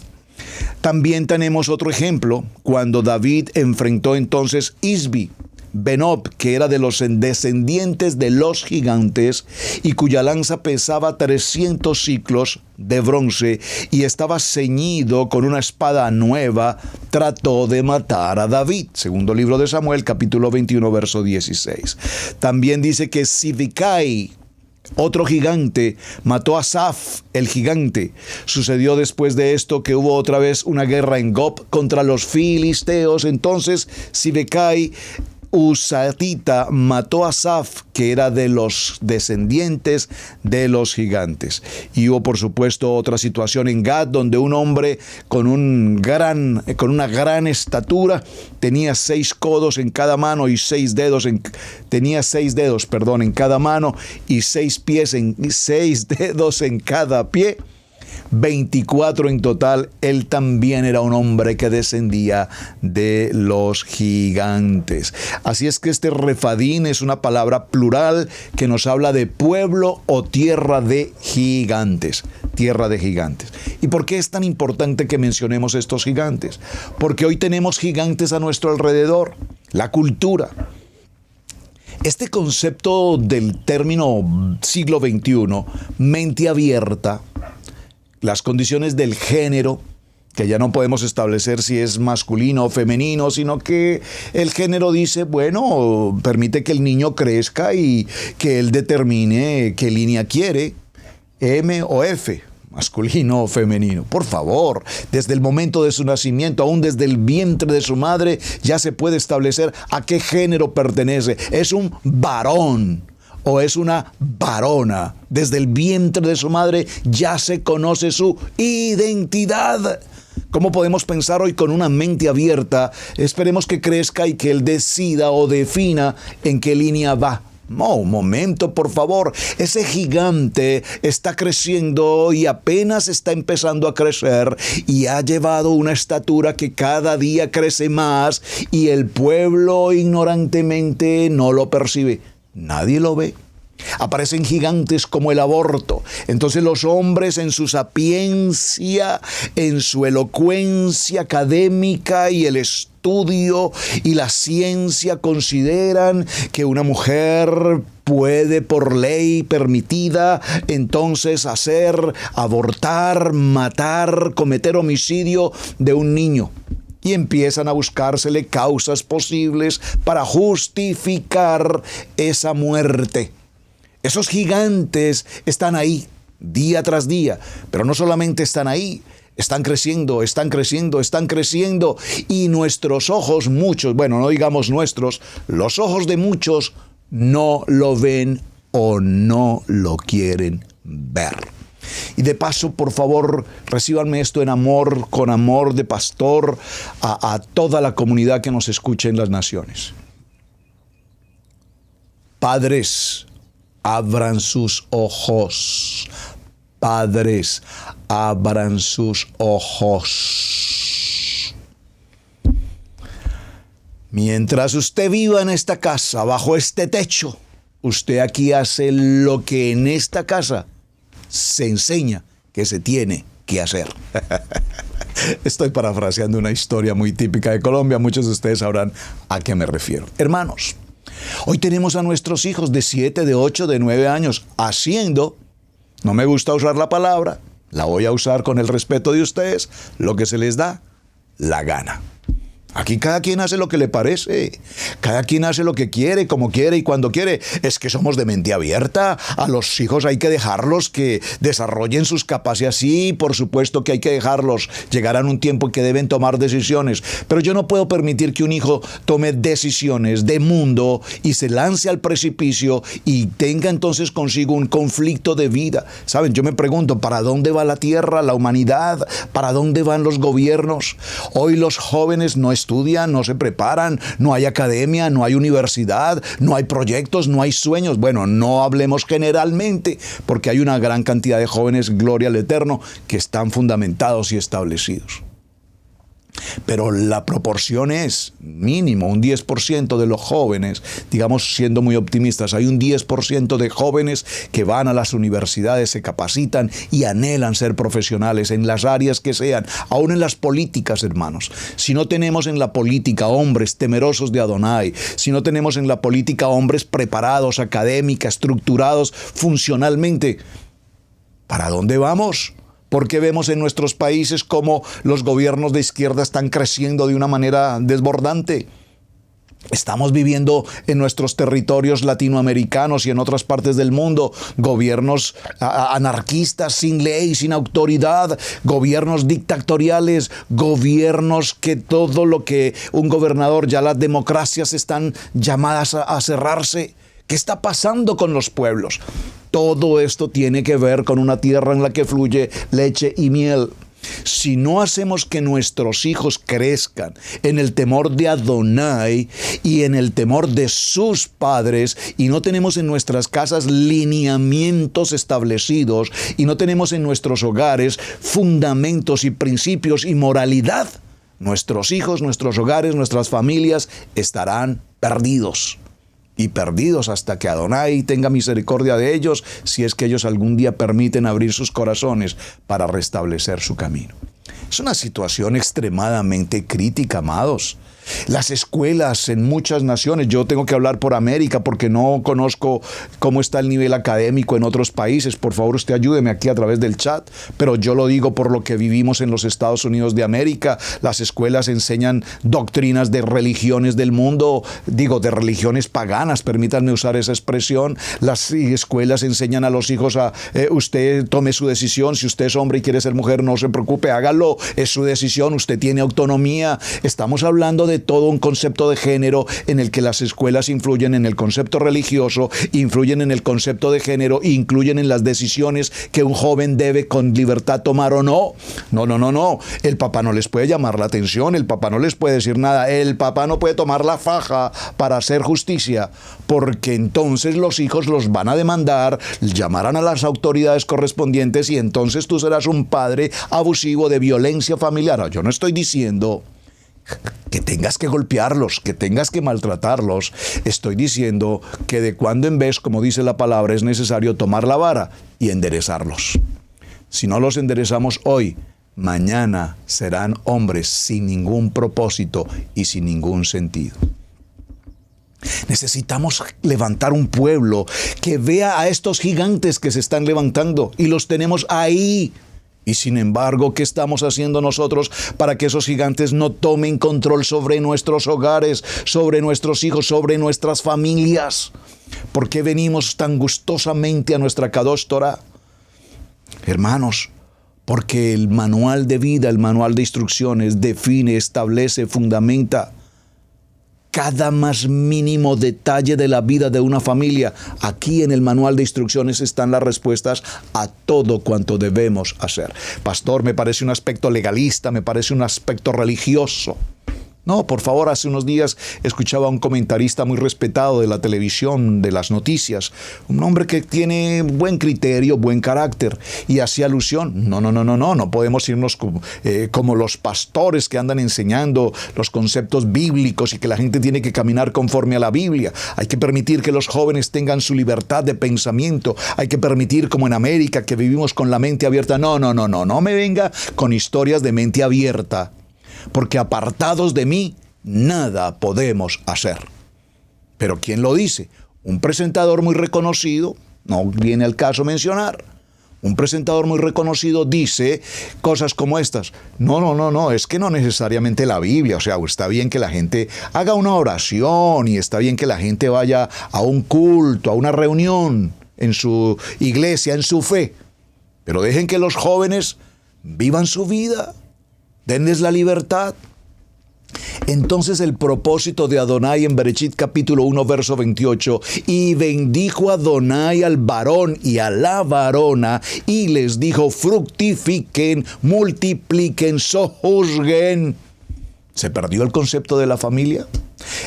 También tenemos otro ejemplo cuando David enfrentó entonces Isbi Benob, que era de los descendientes de los gigantes y cuya lanza pesaba 300 siclos de bronce y estaba ceñido con una espada nueva, trató de matar a David. Segundo libro de Samuel, capítulo 21, verso 16. También dice que Sibecai, otro gigante, mató a Saf, el gigante. Sucedió después de esto que hubo otra vez una guerra en Gob contra los filisteos. Entonces Sibecai Usatita mató a Saf, que era de los descendientes de los gigantes. Y hubo, por supuesto, otra situación en Gad, donde un hombre con una gran estatura tenía 6 codos en cada mano y 6 dedos en cada mano y 6 dedos en cada pie. 24 en total. Él también era un hombre que descendía de los gigantes. Así es que este Refadín es una palabra plural que nos habla de pueblo o tierra de gigantes. Tierra de gigantes. ¿Y por qué es tan importante que mencionemos estos gigantes? Porque hoy tenemos gigantes a nuestro alrededor. La cultura. Este concepto del término siglo XXI, mente abierta, las condiciones del género, que ya no podemos establecer si es masculino o femenino, sino que el género dice, bueno, permite que el niño crezca y que él determine qué línea quiere, M o F, masculino o femenino. Por favor, desde el momento de su nacimiento, aún desde el vientre de su madre, ya se puede establecer a qué género pertenece. Es un varón o es una varona. Desde el vientre de su madre ya se conoce su identidad. ¿Cómo podemos pensar hoy con una mente abierta? Esperemos que crezca y que él decida o defina en qué línea va. No, un momento, por favor. Ese gigante está creciendo y apenas está empezando a crecer y ha llevado una estatura que cada día crece más y el pueblo ignorantemente no lo percibe. Nadie lo ve. Aparecen gigantes como el aborto. Entonces los hombres en su sapiencia, en su elocuencia académica y el estudio y la ciencia consideran que una mujer puede por ley permitida entonces hacer, abortar, matar, cometer homicidio de un niño. Y empiezan a buscársele causas posibles para justificar esa muerte. Esos gigantes están ahí, día tras día, pero no solamente están ahí, están creciendo, están creciendo, están creciendo, y nuestros ojos, muchos, bueno, no digamos nuestros, los ojos de muchos no lo ven o no lo quieren ver. Y de paso, por favor, recíbanme esto en amor, con amor de pastor, a toda la comunidad que nos escuche en las naciones. Padres, abran sus ojos. Padres, abran sus ojos. Mientras usted viva en esta casa, bajo este techo, usted aquí hace lo que en esta casa se enseña que se tiene que hacer. Estoy parafraseando una historia muy típica de Colombia. Muchos de ustedes sabrán a qué me refiero. Hermanos, hoy tenemos a nuestros hijos de 7, de 8, de 9 años haciendo, no me gusta usar la palabra, la voy a usar con el respeto de ustedes, lo que se les da la gana. Aquí cada quien hace lo que le parece, cada quien hace lo que quiere, como quiere y cuando quiere. Es que somos de mente abierta, a los hijos hay que dejarlos que desarrollen sus capacidades. Sí, por supuesto que hay que dejarlos, llegarán un tiempo en que deben tomar decisiones, pero yo no puedo permitir que un hijo tome decisiones de mundo y se lance al precipicio y tenga entonces consigo un conflicto de vida. Saben, yo me pregunto, ¿para dónde va la tierra, la humanidad? ¿Para dónde van los gobiernos? Hoy los jóvenes no estudian, no se preparan, no hay academia, no hay universidad, no hay proyectos, no hay sueños. Bueno, no hablemos generalmente, porque hay una gran cantidad de jóvenes, gloria al Eterno, que están fundamentados y establecidos. Pero la proporción es mínimo, un 10% de los jóvenes, digamos siendo muy optimistas, hay un 10% de jóvenes que van a las universidades, se capacitan y anhelan ser profesionales en las áreas que sean, aún en las políticas, hermanos. Si no tenemos en la política hombres temerosos de Adonai, si no tenemos en la política hombres preparados, académica, estructurados funcionalmente, ¿para dónde vamos? Porque vemos en nuestros países cómo los gobiernos de izquierda están creciendo de una manera desbordante. Estamos viviendo en nuestros territorios latinoamericanos y en otras partes del mundo gobiernos anarquistas, sin ley, sin autoridad, gobiernos dictatoriales, gobiernos que todo lo que un gobernador, ya las democracias están llamadas a cerrarse. ¿Qué está pasando con los pueblos? Todo esto tiene que ver con una tierra en la que fluye leche y miel. Si no hacemos que nuestros hijos crezcan en el temor de Adonai y en el temor de sus padres, y no tenemos en nuestras casas lineamientos establecidos, y no tenemos en nuestros hogares fundamentos y principios y moralidad, nuestros hijos, nuestros hogares, nuestras familias estarán perdidos. Y perdidos hasta que Adonai tenga misericordia de ellos, si es que ellos algún día permiten abrir sus corazones para restablecer su camino. Es una situación extremadamente crítica, amados. Las escuelas en muchas naciones, yo tengo que hablar por América porque no conozco cómo está el nivel académico en otros países. Por favor, usted ayúdeme aquí a través del chat, pero yo lo digo por lo que vivimos en los Estados Unidos de América. Las escuelas enseñan doctrinas de religiones del mundo, digo, de religiones paganas, permítanme usar esa expresión. Las escuelas enseñan a los hijos a, usted tome su decisión, si usted es hombre y quiere ser mujer, no se preocupe, hágalo, es su decisión, usted tiene autonomía. Estamos hablando de todo un concepto de género en el que las escuelas influyen en el concepto religioso, influyen en el concepto de género, incluyen en las decisiones que un joven debe con libertad tomar o no. No. El papá no les puede llamar la atención, el papá no les puede decir nada, el papá no puede tomar la faja para hacer justicia, porque entonces los hijos los van a demandar, llamarán a las autoridades correspondientes y entonces tú serás un padre abusivo de violencia familiar. Yo no estoy diciendo que tengas que golpearlos, que tengas que maltratarlos. Estoy diciendo que de cuando en vez, como dice la palabra, es necesario tomar la vara y enderezarlos. Si no los enderezamos hoy, mañana serán hombres sin ningún propósito y sin ningún sentido. Necesitamos levantar un pueblo que vea a estos gigantes que se están levantando y los tenemos ahí. Y sin embargo, ¿qué estamos haciendo nosotros para que esos gigantes no tomen control sobre nuestros hogares, sobre nuestros hijos, sobre nuestras familias? ¿Por qué venimos tan gustosamente a nuestra Kadosh Torah? Hermanos, porque el manual de vida, el manual de instrucciones define, establece, fundamenta cada más mínimo detalle de la vida de una familia. Aquí en el manual de instrucciones están las respuestas a todo cuanto debemos hacer. Pastor, me parece un aspecto legalista, me parece un aspecto religioso. No, por favor, hace unos días escuchaba a un comentarista muy respetado de la televisión, de las noticias, un hombre que tiene buen criterio, buen carácter, y hacía alusión, no podemos irnos como los pastores que andan enseñando los conceptos bíblicos y que la gente tiene que caminar conforme a la Biblia. Hay que permitir que los jóvenes tengan su libertad de pensamiento, hay que permitir, como en América, que vivimos con la mente abierta. No me venga con historias de mente abierta. Porque apartados de mí, nada podemos hacer. Pero ¿quién lo dice? Un presentador muy reconocido, no viene al caso mencionar. Un presentador muy reconocido dice cosas como estas. No, es que no necesariamente la Biblia. O sea, está bien que la gente haga una oración y está bien que la gente vaya a un culto, a una reunión en su iglesia, en su fe. Pero dejen que los jóvenes vivan su vida. Denles la libertad. Entonces el propósito de Adonai en Bereshit capítulo 1 verso 28, y bendijo Adonai al varón y a la varona, y les dijo: fructifiquen, multipliquen, sojuzguen. ¿Se perdió el concepto de la familia?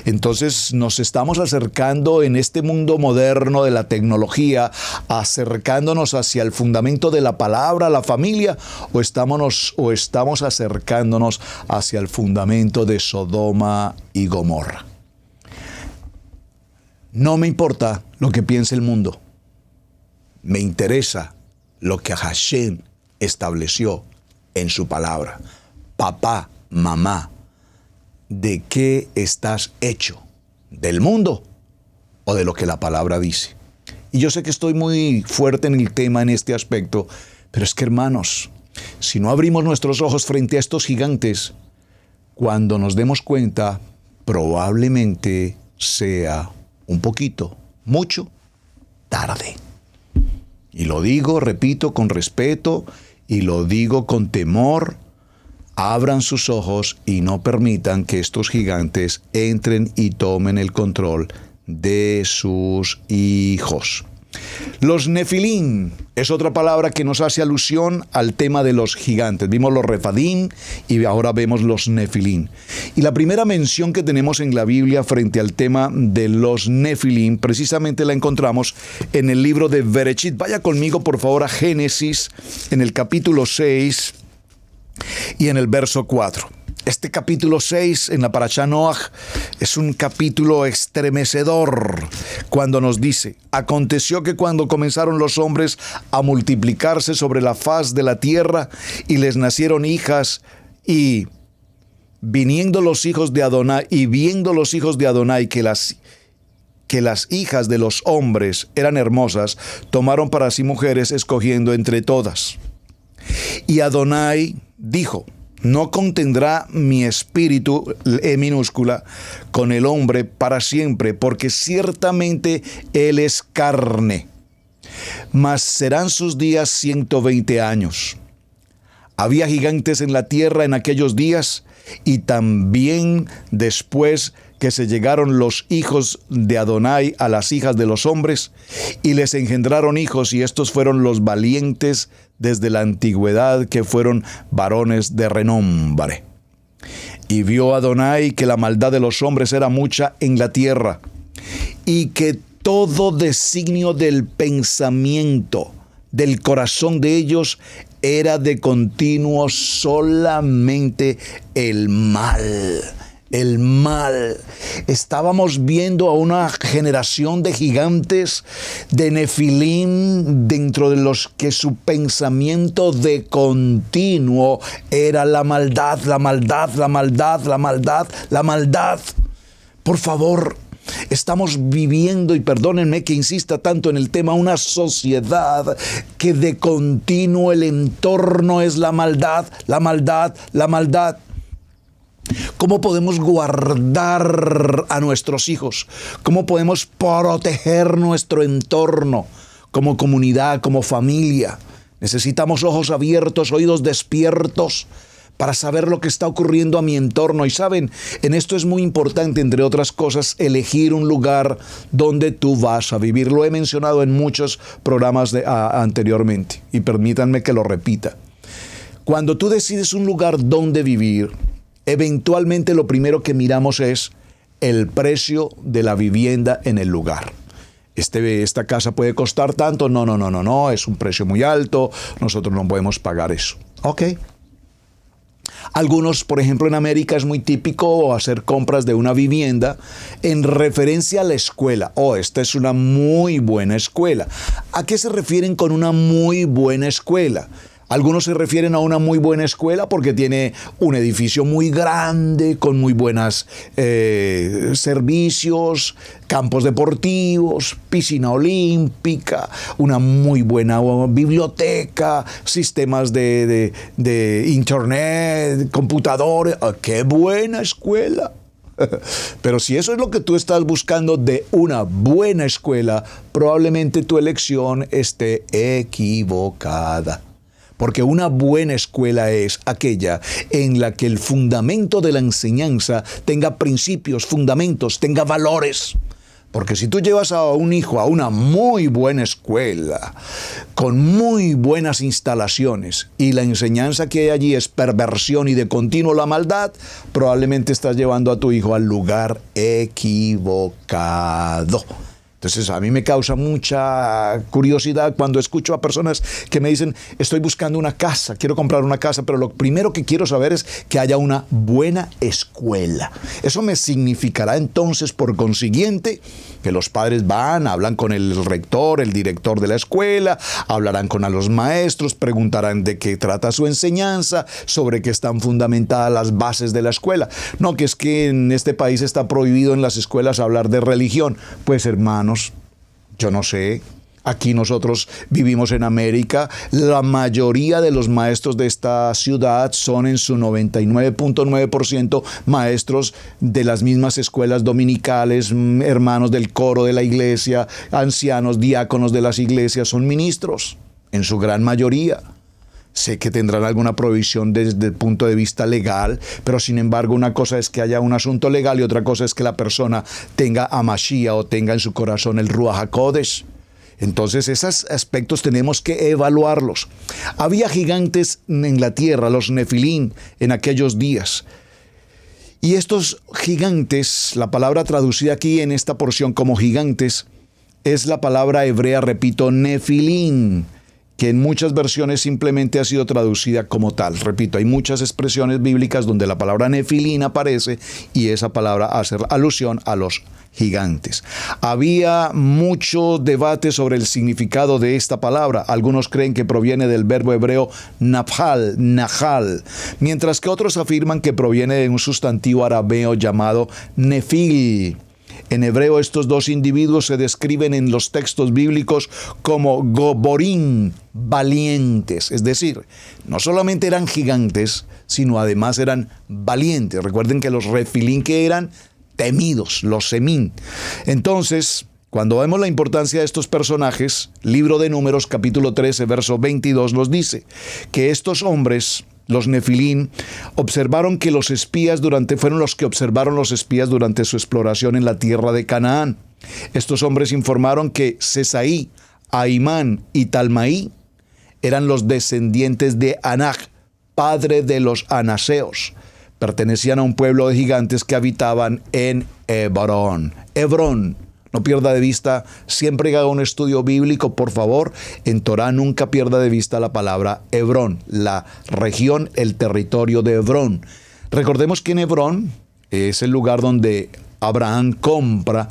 Entonces nos estamos acercando en este mundo moderno de la tecnología, acercándonos hacia el fundamento de la palabra, la familia, o estamos acercándonos hacia el fundamento de Sodoma y Gomorra. No me importa lo que piense el mundo. Me interesa lo que Hashem estableció en su palabra. Papá, mamá, ¿de qué estás hecho? ¿Del mundo o de lo que la palabra dice? Y yo sé que estoy muy fuerte en el tema en este aspecto, pero es que, hermanos, si no abrimos nuestros ojos frente a estos gigantes, cuando nos demos cuenta, probablemente sea un poquito, mucho, tarde. Y lo digo, repito, con respeto, y lo digo con temor. Abran sus ojos y no permitan que estos gigantes entren y tomen el control de sus hijos. Los Nefilim es otra palabra que nos hace alusión al tema de los gigantes. Vimos los Refadim y ahora vemos los Nefilim. Y la primera mención que tenemos en la Biblia frente al tema de los Nefilim, precisamente la encontramos en el libro de Bereshit. Vaya conmigo, por favor, a Génesis, en el capítulo 6 y en el verso 4. Este capítulo 6 en la Parashá Noach es un capítulo estremecedor cuando nos dice: aconteció que cuando comenzaron los hombres a multiplicarse sobre la faz de la tierra y les nacieron hijas, y viendo los hijos de Adonai que las hijas de los hombres eran hermosas, tomaron para sí mujeres, escogiendo entre todas. Y Adonai dijo: no contendrá mi espíritu, E minúscula, con el hombre para siempre, porque ciertamente él es carne, mas serán sus días 120 años. Había gigantes en la tierra en aquellos días, y también después que se llegaron los hijos de Adonai a las hijas de los hombres, y les engendraron hijos, y estos fueron los valientes desde la antigüedad, que fueron varones de renombre. Y vio Adonai que la maldad de los hombres era mucha en la tierra, y que todo designio del pensamiento del corazón de ellos era de continuo solamente el mal. El mal. Estábamos viendo a una generación de gigantes, de Nefilim, dentro de los que su pensamiento de continuo era la maldad, la maldad, la maldad, la maldad, la maldad. Por favor, estamos viviendo, y perdónenme que insista tanto en el tema, una sociedad que de continuo el entorno es la maldad, la maldad, la maldad. ¿Cómo podemos guardar a nuestros hijos? ¿Cómo podemos proteger nuestro entorno como comunidad, como familia? Necesitamos ojos abiertos, oídos despiertos para saber lo que está ocurriendo a mi entorno. Y saben, en esto es muy importante, entre otras cosas, elegir un lugar donde tú vas a vivir. Lo he mencionado en muchos programas anteriormente, y permítanme que lo repita. Cuando tú decides un lugar donde vivir, eventualmente lo primero que miramos es el precio de la vivienda en el lugar. Esta casa puede costar tanto, no, es un precio muy alto, nosotros no podemos pagar eso. Ok. Algunos, por ejemplo, en América es muy típico hacer compras de una vivienda en referencia a la escuela. Esta es una muy buena escuela. ¿A qué se refieren con una muy buena escuela? Algunos se refieren a una muy buena escuela porque tiene un edificio muy grande, con muy buenos servicios, campos deportivos, piscina olímpica, una muy buena biblioteca, sistemas de internet, computadores. ¡Qué buena escuela! Pero si eso es lo que tú estás buscando de una buena escuela, probablemente tu elección esté equivocada. Porque una buena escuela es aquella en la que el fundamento de la enseñanza tenga principios, fundamentos, tenga valores. Porque si tú llevas a un hijo a una muy buena escuela, con muy buenas instalaciones, y la enseñanza que hay allí es perversión y de continuo la maldad, probablemente estás llevando a tu hijo al lugar equivocado. Entonces a mí me causa mucha curiosidad cuando escucho a personas que me dicen: estoy buscando una casa, quiero comprar una casa, pero lo primero que quiero saber es que haya una buena escuela. Eso me significará entonces, por consiguiente, que los padres van, hablan con el rector, el director de la escuela, hablarán con los maestros, preguntarán de qué trata su enseñanza, sobre qué están fundamentadas las bases de la escuela. No, que es que en este país está prohibido en las escuelas hablar de religión. Pues hermanos, yo no sé. Aquí nosotros vivimos en América. La mayoría de los maestros de esta ciudad son en su 99.9% maestros de las mismas escuelas dominicales, hermanos del coro de la iglesia, ancianos, diáconos de las iglesias, son ministros, en su gran mayoría. Sé que tendrán alguna provisión desde el punto de vista legal, pero sin embargo una cosa es que haya un asunto legal y otra cosa es que la persona tenga a Mashiach o tenga en su corazón el Ruach HaKodesh. Entonces esos aspectos tenemos que evaluarlos. Había gigantes en la tierra, los Nefilim, en aquellos días. Y estos gigantes, la palabra traducida aquí en esta porción como gigantes, es la palabra hebrea, repito, Nefilim, que en muchas versiones simplemente ha sido traducida como tal. Repito, hay muchas expresiones bíblicas donde la palabra Nefilim aparece y esa palabra hace alusión a los gigantes. Había mucho debate sobre el significado de esta palabra. Algunos creen que proviene del verbo hebreo nahal, mientras que otros afirman que proviene de un sustantivo arameo llamado nefil. En hebreo, estos dos individuos se describen en los textos bíblicos como goborim, valientes. Es decir, no solamente eran gigantes, sino además eran valientes. Recuerden que los refilim que eran temidos, los semín. Entonces, cuando vemos la importancia de estos personajes, Libro de Números, capítulo 13, verso 22, nos dice que estos hombres, los Nefilim, fueron los que observaron los espías durante su exploración en la tierra de Canaán. Estos hombres informaron que Sesaí, Ahimán y Talmaí eran los descendientes de Anak, padre de los anaseos. Pertenecían a un pueblo de gigantes que habitaban en Hebrón. Hebrón. No pierda de vista, siempre haga un estudio bíblico, por favor. En Torá nunca pierda de vista la palabra Hebrón, la región, el territorio de Hebrón. Recordemos que en Hebrón es el lugar donde Abraham compra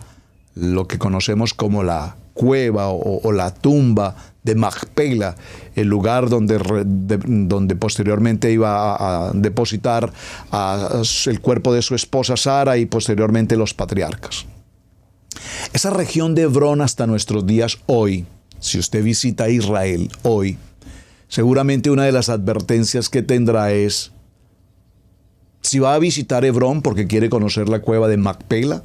lo que conocemos como la cueva o la tumba de Macpela, el lugar donde posteriormente iba a depositar el cuerpo de su esposa Sara y posteriormente los patriarcas. Esa región de Hebrón hasta nuestros días hoy, si usted visita Israel hoy, seguramente una de las advertencias que tendrá es, si va a visitar Hebrón porque quiere conocer la cueva de Macpela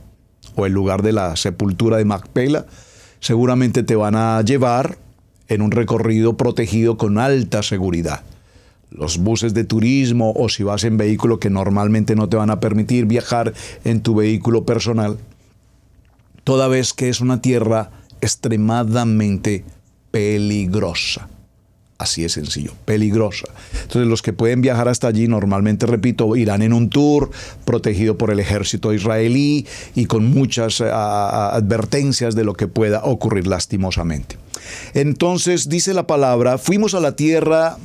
o el lugar de la sepultura de Macpela, seguramente te van a llevar en un recorrido protegido con alta seguridad. Los buses de turismo, o si vas en vehículo que normalmente no te van a permitir viajar en tu vehículo personal, toda vez que es una tierra extremadamente peligrosa. Así es sencillo, peligrosa. Entonces los que pueden viajar hasta allí normalmente, repito, irán en un tour protegido por el ejército israelí y con muchas advertencias de lo que pueda ocurrir lastimosamente. Entonces dice la palabra, fuimos a la tierra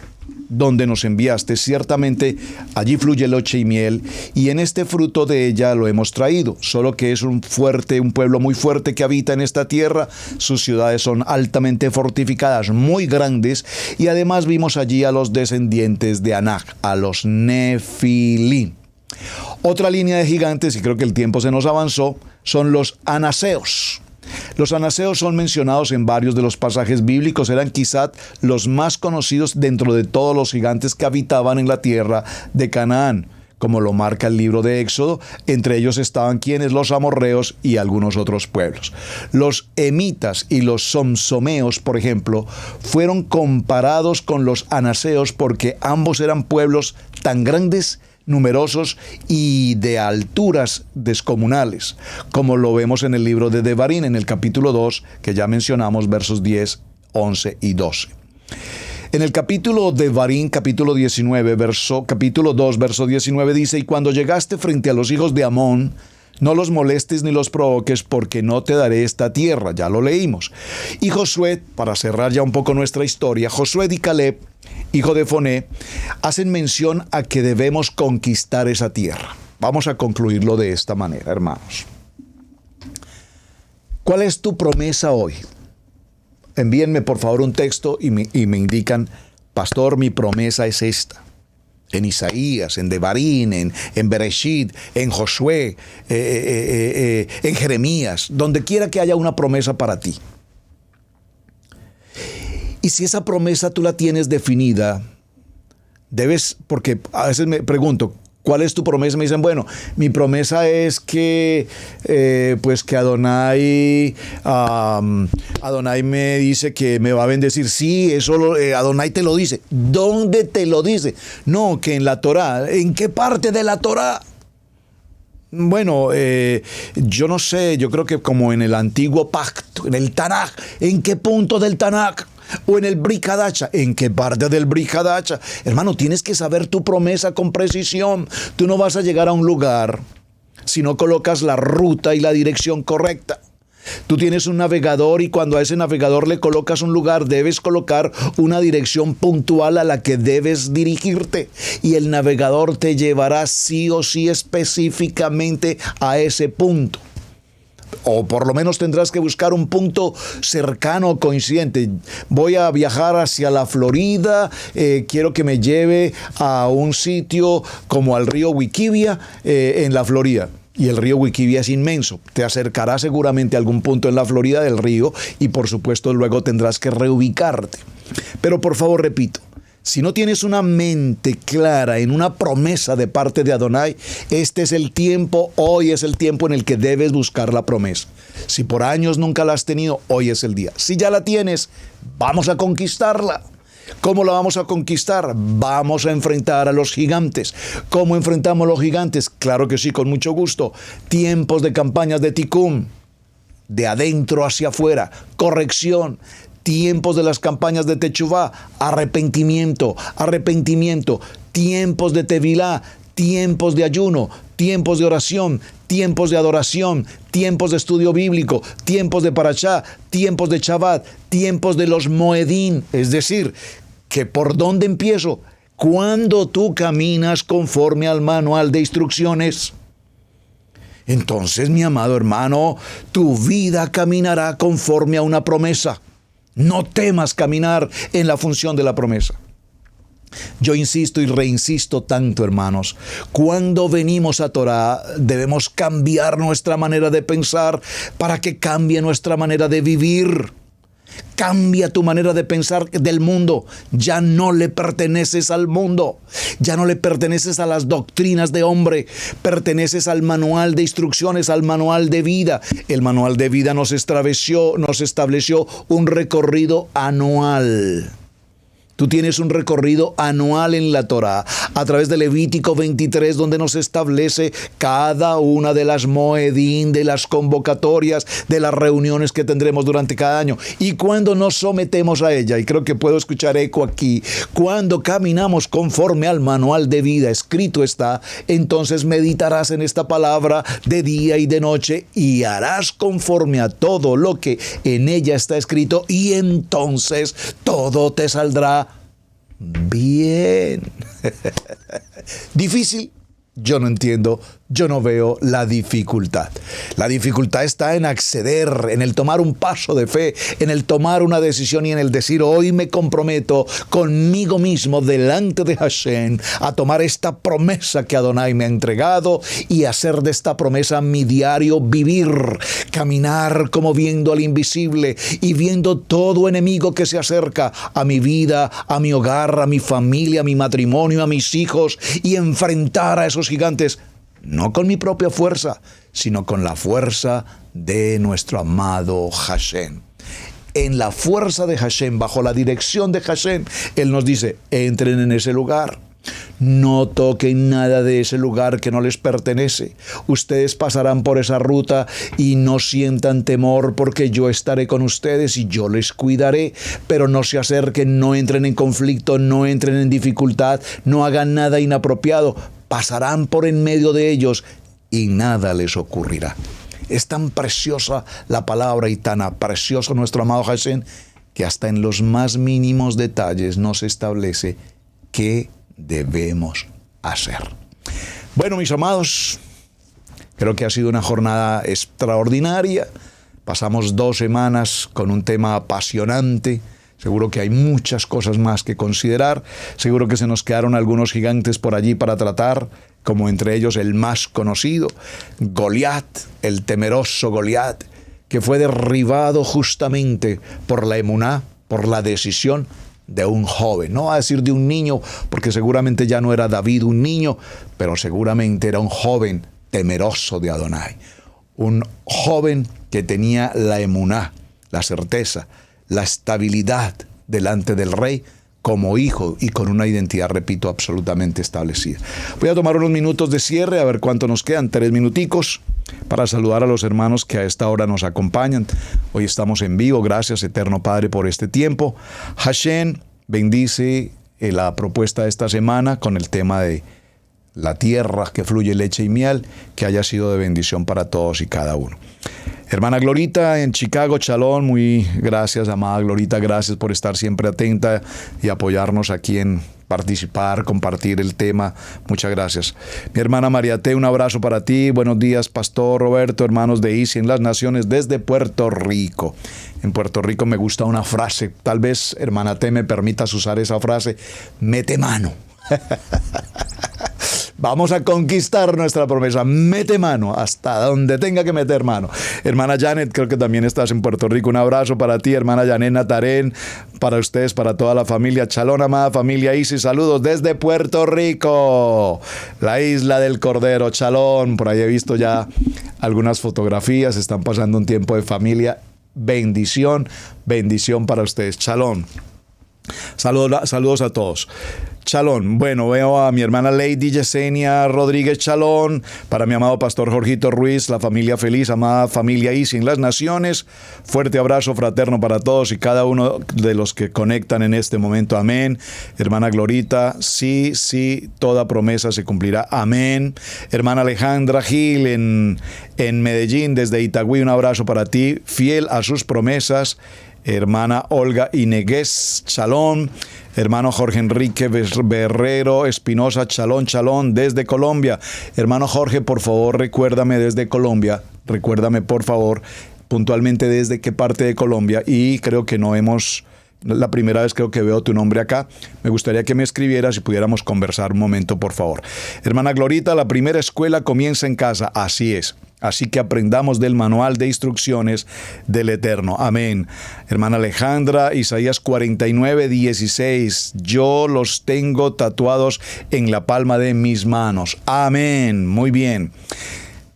donde nos enviaste, ciertamente allí fluye leche y miel, y en este fruto de ella lo hemos traído, solo que es un pueblo muy fuerte que habita en esta tierra, sus ciudades son altamente fortificadas, muy grandes, y además vimos allí a los descendientes de Anak, a los Nefilim. Otra línea de gigantes, y creo que el tiempo se nos avanzó, son los anaseos. Los anaseos son mencionados en varios de los pasajes bíblicos, eran quizás los más conocidos dentro de todos los gigantes que habitaban en la tierra de Canaán, como lo marca el libro de Éxodo. Entre ellos estaban quienes, los amorreos y algunos otros pueblos. Los emitas y los somsomeos, por ejemplo, fueron comparados con los anaseos porque ambos eran pueblos tan grandes, numerosos y de alturas descomunales, como lo vemos en el libro de Devarim, en el capítulo 2, que ya mencionamos, versos 10, 11 y 12. En el capítulo de Devarim, capítulo 2, verso 19, dice, y cuando llegaste frente a los hijos de Amón, no los molestes ni los provoques, porque no te daré esta tierra. Ya lo leímos. Y Josué, para cerrar ya un poco nuestra historia, Josué y Caleb, hijo de Foné, hacen mención a que debemos conquistar esa tierra. Vamos a concluirlo de esta manera, hermanos. ¿Cuál es tu promesa hoy? Envíenme por favor un texto y me indican, pastor, mi promesa es esta. En Isaías, en Devarim, en Bereshit, en Josué, en Jeremías, donde quiera que haya una promesa para ti. Y si esa promesa tú la tienes definida, porque a veces me pregunto, ¿cuál es tu promesa? Me dicen, bueno, mi promesa es que que Adonai me dice que me va a bendecir. Sí, eso Adonai te lo dice. ¿Dónde te lo dice? No, que en la Torá. ¿En qué parte de la Torá? Bueno, yo no sé, yo creo que como en el antiguo pacto, en el Tanaj. ¿En qué punto del Tanaj? O en el Brit Hadacha. ¿En qué parte del Brit Hadacha? Hermano, tienes que saber tu promesa con precisión. Tú no vas a llegar a un lugar si no colocas la ruta y la dirección correcta. Tú tienes un navegador y cuando a ese navegador le colocas un lugar, debes colocar una dirección puntual a la que debes dirigirte. Y el navegador te llevará sí o sí específicamente a ese punto. O por lo menos tendrás que buscar un punto cercano o coincidente. Voy a viajar hacia la Florida, quiero que me lleve a un sitio como al río Wikiwia en la Florida. Y el río Wikiwia es inmenso. Te acercará seguramente a algún punto en la Florida del río y por supuesto luego tendrás que reubicarte. Pero por favor, repito, si no tienes una mente clara en una promesa de parte de Adonai, este es el tiempo, hoy es el tiempo en el que debes buscar la promesa. Si por años nunca la has tenido, hoy es el día. Si ya la tienes, vamos a conquistarla. ¿Cómo la vamos a conquistar? Vamos a enfrentar a los gigantes. ¿Cómo enfrentamos a los gigantes? Claro que sí, con mucho gusto. Tiempos de campañas de Tikkun, de adentro hacia afuera, corrección. Tiempos de las campañas de Techuvá, arrepentimiento. Tiempos de Tevilá, tiempos de ayuno, tiempos de oración, tiempos de adoración, tiempos de estudio bíblico, tiempos de parashá, tiempos de Shabbat, tiempos de los moedín. Es decir, que ¿por dónde empiezo? Cuando tú caminas conforme al manual de instrucciones, entonces, mi amado hermano, tu vida caminará conforme a una promesa. No temas caminar en la función de la promesa. Yo insisto y reinsisto tanto, hermanos, cuando venimos a Torah debemos cambiar nuestra manera de pensar para que cambie nuestra manera de vivir. Cambia tu manera de pensar del mundo. Ya no le perteneces al mundo. Ya no le perteneces a las doctrinas de hombre. Perteneces al manual de instrucciones, al manual de vida. El manual de vida nos estableció un recorrido anual. Tú tienes un recorrido anual en la Torá a través de Levítico 23, donde nos establece cada una de las moedín, de las convocatorias, de las reuniones que tendremos durante cada año. Y cuando nos sometemos a ella, y creo que puedo escuchar eco aquí, cuando caminamos conforme al manual de vida, escrito está, entonces meditarás en esta palabra de día y de noche y harás conforme a todo lo que en ella está escrito, y entonces todo te saldrá bien. ¿Difícil? Yo no entiendo, yo no veo la dificultad. La dificultad está en acceder, en el tomar un paso de fe, en el tomar una decisión y en el decir: hoy me comprometo conmigo mismo delante de Hashem a tomar esta promesa que Adonai me ha entregado y hacer de esta promesa mi diario vivir, caminar como viendo al invisible y viendo todo enemigo que se acerca a mi vida, a mi hogar, a mi familia, a mi matrimonio, a mis hijos, y enfrentar a esos gigantes, no con mi propia fuerza, sino con la fuerza de nuestro amado Hashem. En la fuerza de Hashem, bajo la dirección de Hashem, Él nos dice: entren en ese lugar. No toquen nada de ese lugar que no les pertenece. Ustedes pasarán por esa ruta y no sientan temor, porque yo estaré con ustedes y yo les cuidaré. Pero no se acerquen, no entren en conflicto, no entren en dificultad, no hagan nada inapropiado. Pasarán por en medio de ellos y nada les ocurrirá. Es tan preciosa la palabra y tan precioso nuestro amado Hashem, que hasta en los más mínimos detalles nos establece qué debemos hacer. Bueno, mis amados, creo que ha sido una jornada extraordinaria. Pasamos 2 semanas con un tema apasionante. Seguro que hay muchas cosas más que considerar. Seguro que se nos quedaron algunos gigantes por allí para tratar, como entre ellos el más conocido, Goliat, el temeroso Goliat, que fue derribado justamente por la emuná, por la decisión de un joven. No va a decir de un niño, porque seguramente ya no era David un niño, pero seguramente era un joven temeroso de Adonai. Un joven que tenía la emuná, la certeza, la estabilidad delante del rey como hijo y con una identidad, repito, absolutamente establecida. Voy a tomar unos minutos de cierre, a ver cuánto nos quedan, 3 minuticos, para saludar a los hermanos que a esta hora nos acompañan. Hoy estamos en vivo, gracias Eterno Padre por este tiempo. Hashem bendice la propuesta de esta semana con el tema de la tierra que fluye leche y miel, que haya sido de bendición para todos y cada uno. Hermana Glorita en Chicago, Shalom, muy gracias, amada Glorita, gracias por estar siempre atenta y apoyarnos aquí en participar, compartir el tema. Muchas gracias. Mi hermana María T, un abrazo para ti. Buenos días, Pastor Roberto, hermanos de ICI en las Naciones desde Puerto Rico. En Puerto Rico me gusta una frase, tal vez, hermana T, me permitas usar esa frase: mete mano. Vamos a conquistar nuestra promesa. Mete mano hasta donde tenga que meter mano. Hermana Janet, creo que también estás en Puerto Rico. Un abrazo para ti, hermana Janet Natarén, para ustedes, para toda la familia. Shalom, amada familia Isi. Saludos desde Puerto Rico, la isla del Cordero. Shalom. Por ahí he visto ya algunas fotografías. Están pasando un tiempo de familia. Bendición, bendición para ustedes. Shalom. Saludos a todos. Chalón. Bueno, veo a mi hermana Lady Yesenia Rodríguez Chalón, para mi amado pastor Jorgito Ruiz, la familia feliz, amada familia Easy en las naciones. Fuerte abrazo fraterno para todos y cada uno de los que conectan en este momento. Amén. Hermana Glorita, sí, toda promesa se cumplirá. Amén. Hermana Alejandra Gil en Medellín, desde Itagüí, un abrazo para ti, fiel a sus promesas. Hermana Olga Inegués Chalón, hermano Jorge Enrique Berrero Espinosa Chalón, desde Colombia. Hermano Jorge, por favor, recuérdame desde Colombia, recuérdame por favor, puntualmente desde qué parte de Colombia, y creo que la primera vez creo que veo tu nombre acá. Me gustaría que me escribieras y pudiéramos conversar un momento, por favor. Hermana Glorita, la primera escuela comienza en casa, así es. Así que aprendamos del manual de instrucciones del Eterno. Amén. Hermana Alejandra, Isaías 49:16. Yo los tengo tatuados en la palma de mis manos. Amén. Muy bien.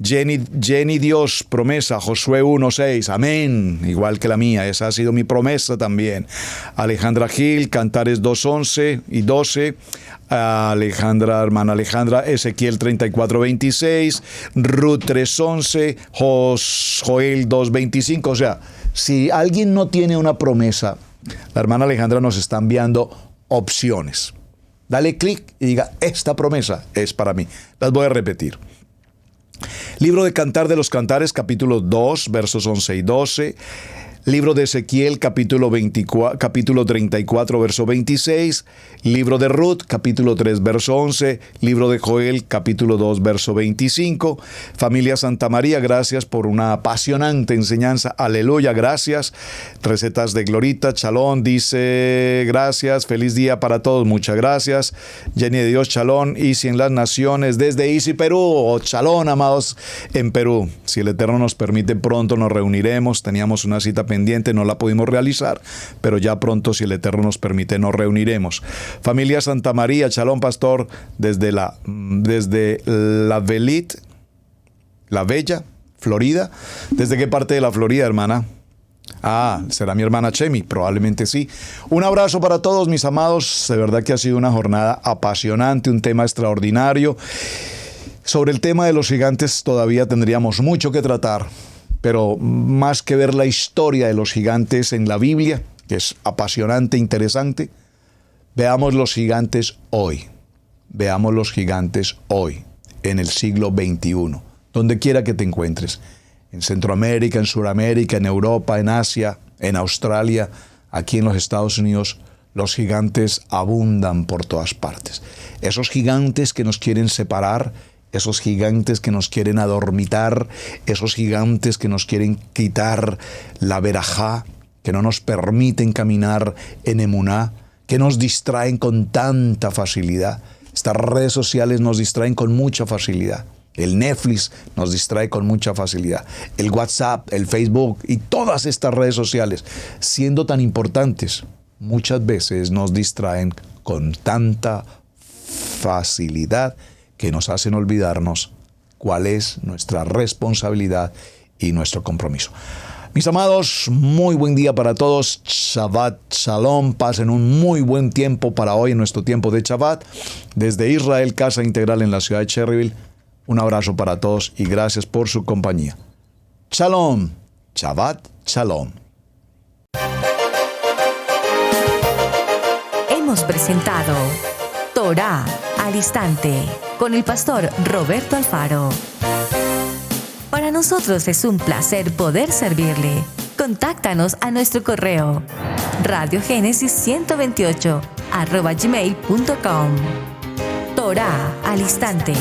Jenny Dios, promesa, Josué 1:6, amén, igual que la mía, esa ha sido mi promesa también. Alejandra Gil, Cantares 2:11 y 12, hermana Alejandra, Ezequiel 34:26, Ruth 3:11, Joel 2:25, o sea, si alguien no tiene una promesa, la hermana Alejandra nos está enviando opciones. Dale clic y diga, esta promesa es para mí. Las voy a repetir. Libro de Cantar de los Cantares, capítulo 2, versos 11 y 12. Libro de Ezequiel, capítulo 34, verso 26. Libro de Ruth, capítulo 3, verso 11. Libro de Joel, capítulo 2, verso 25. Familia Santa María, gracias por una apasionante enseñanza. Aleluya, gracias. Recetas de Glorita, Chalón, dice, gracias, feliz día para todos, muchas gracias. Jenny de Dios, Chalón, Easy en las naciones, desde Easy, Perú. Oh, Chalón, amados, en Perú. Si el Eterno nos permite, pronto nos reuniremos. Teníamos una cita pendiente, no la pudimos realizar, pero ya pronto, si el Eterno nos permite, nos reuniremos. Familia Santa María, Chalón, pastor, desde la Bella, Florida. ¿Desde qué parte de la Florida, hermana? Será mi hermana Chemi, probablemente sí. Un abrazo para todos, mis amados. De verdad que ha sido una jornada apasionante, un tema extraordinario. Sobre el tema de los gigantes todavía tendríamos mucho que tratar, pero más que ver la historia de los gigantes en la Biblia, que es apasionante, interesante, veamos los gigantes hoy. Veamos los gigantes hoy, en el siglo XXI, donde quiera que te encuentres. En Centroamérica, en Sudamérica, en Europa, en Asia, en Australia, aquí en los Estados Unidos, los gigantes abundan por todas partes. Esos gigantes que nos quieren separar, esos gigantes que nos quieren adormitar, esos gigantes que nos quieren quitar la verajá, que no nos permiten caminar en emuná, que nos distraen con tanta facilidad. Estas redes sociales nos distraen con mucha facilidad. El Netflix nos distrae con mucha facilidad. El WhatsApp, el Facebook y todas estas redes sociales, siendo tan importantes, muchas veces nos distraen con tanta facilidad que nos hacen olvidarnos cuál es nuestra responsabilidad y nuestro compromiso. Mis amados, muy buen día para todos. Shabbat Shalom. Pasen un muy buen tiempo para hoy en nuestro tiempo de Shabbat. Desde Israel, Casa Integral en la ciudad de Cherryville. Un abrazo para todos y gracias por su compañía. Shalom. Shabbat Shalom. Hemos presentado Torá al Instante con el pastor Roberto Alfaro. Para nosotros es un placer poder servirle. Contáctanos a nuestro correo radiogenesis128@gmail.com. Torá al Instante.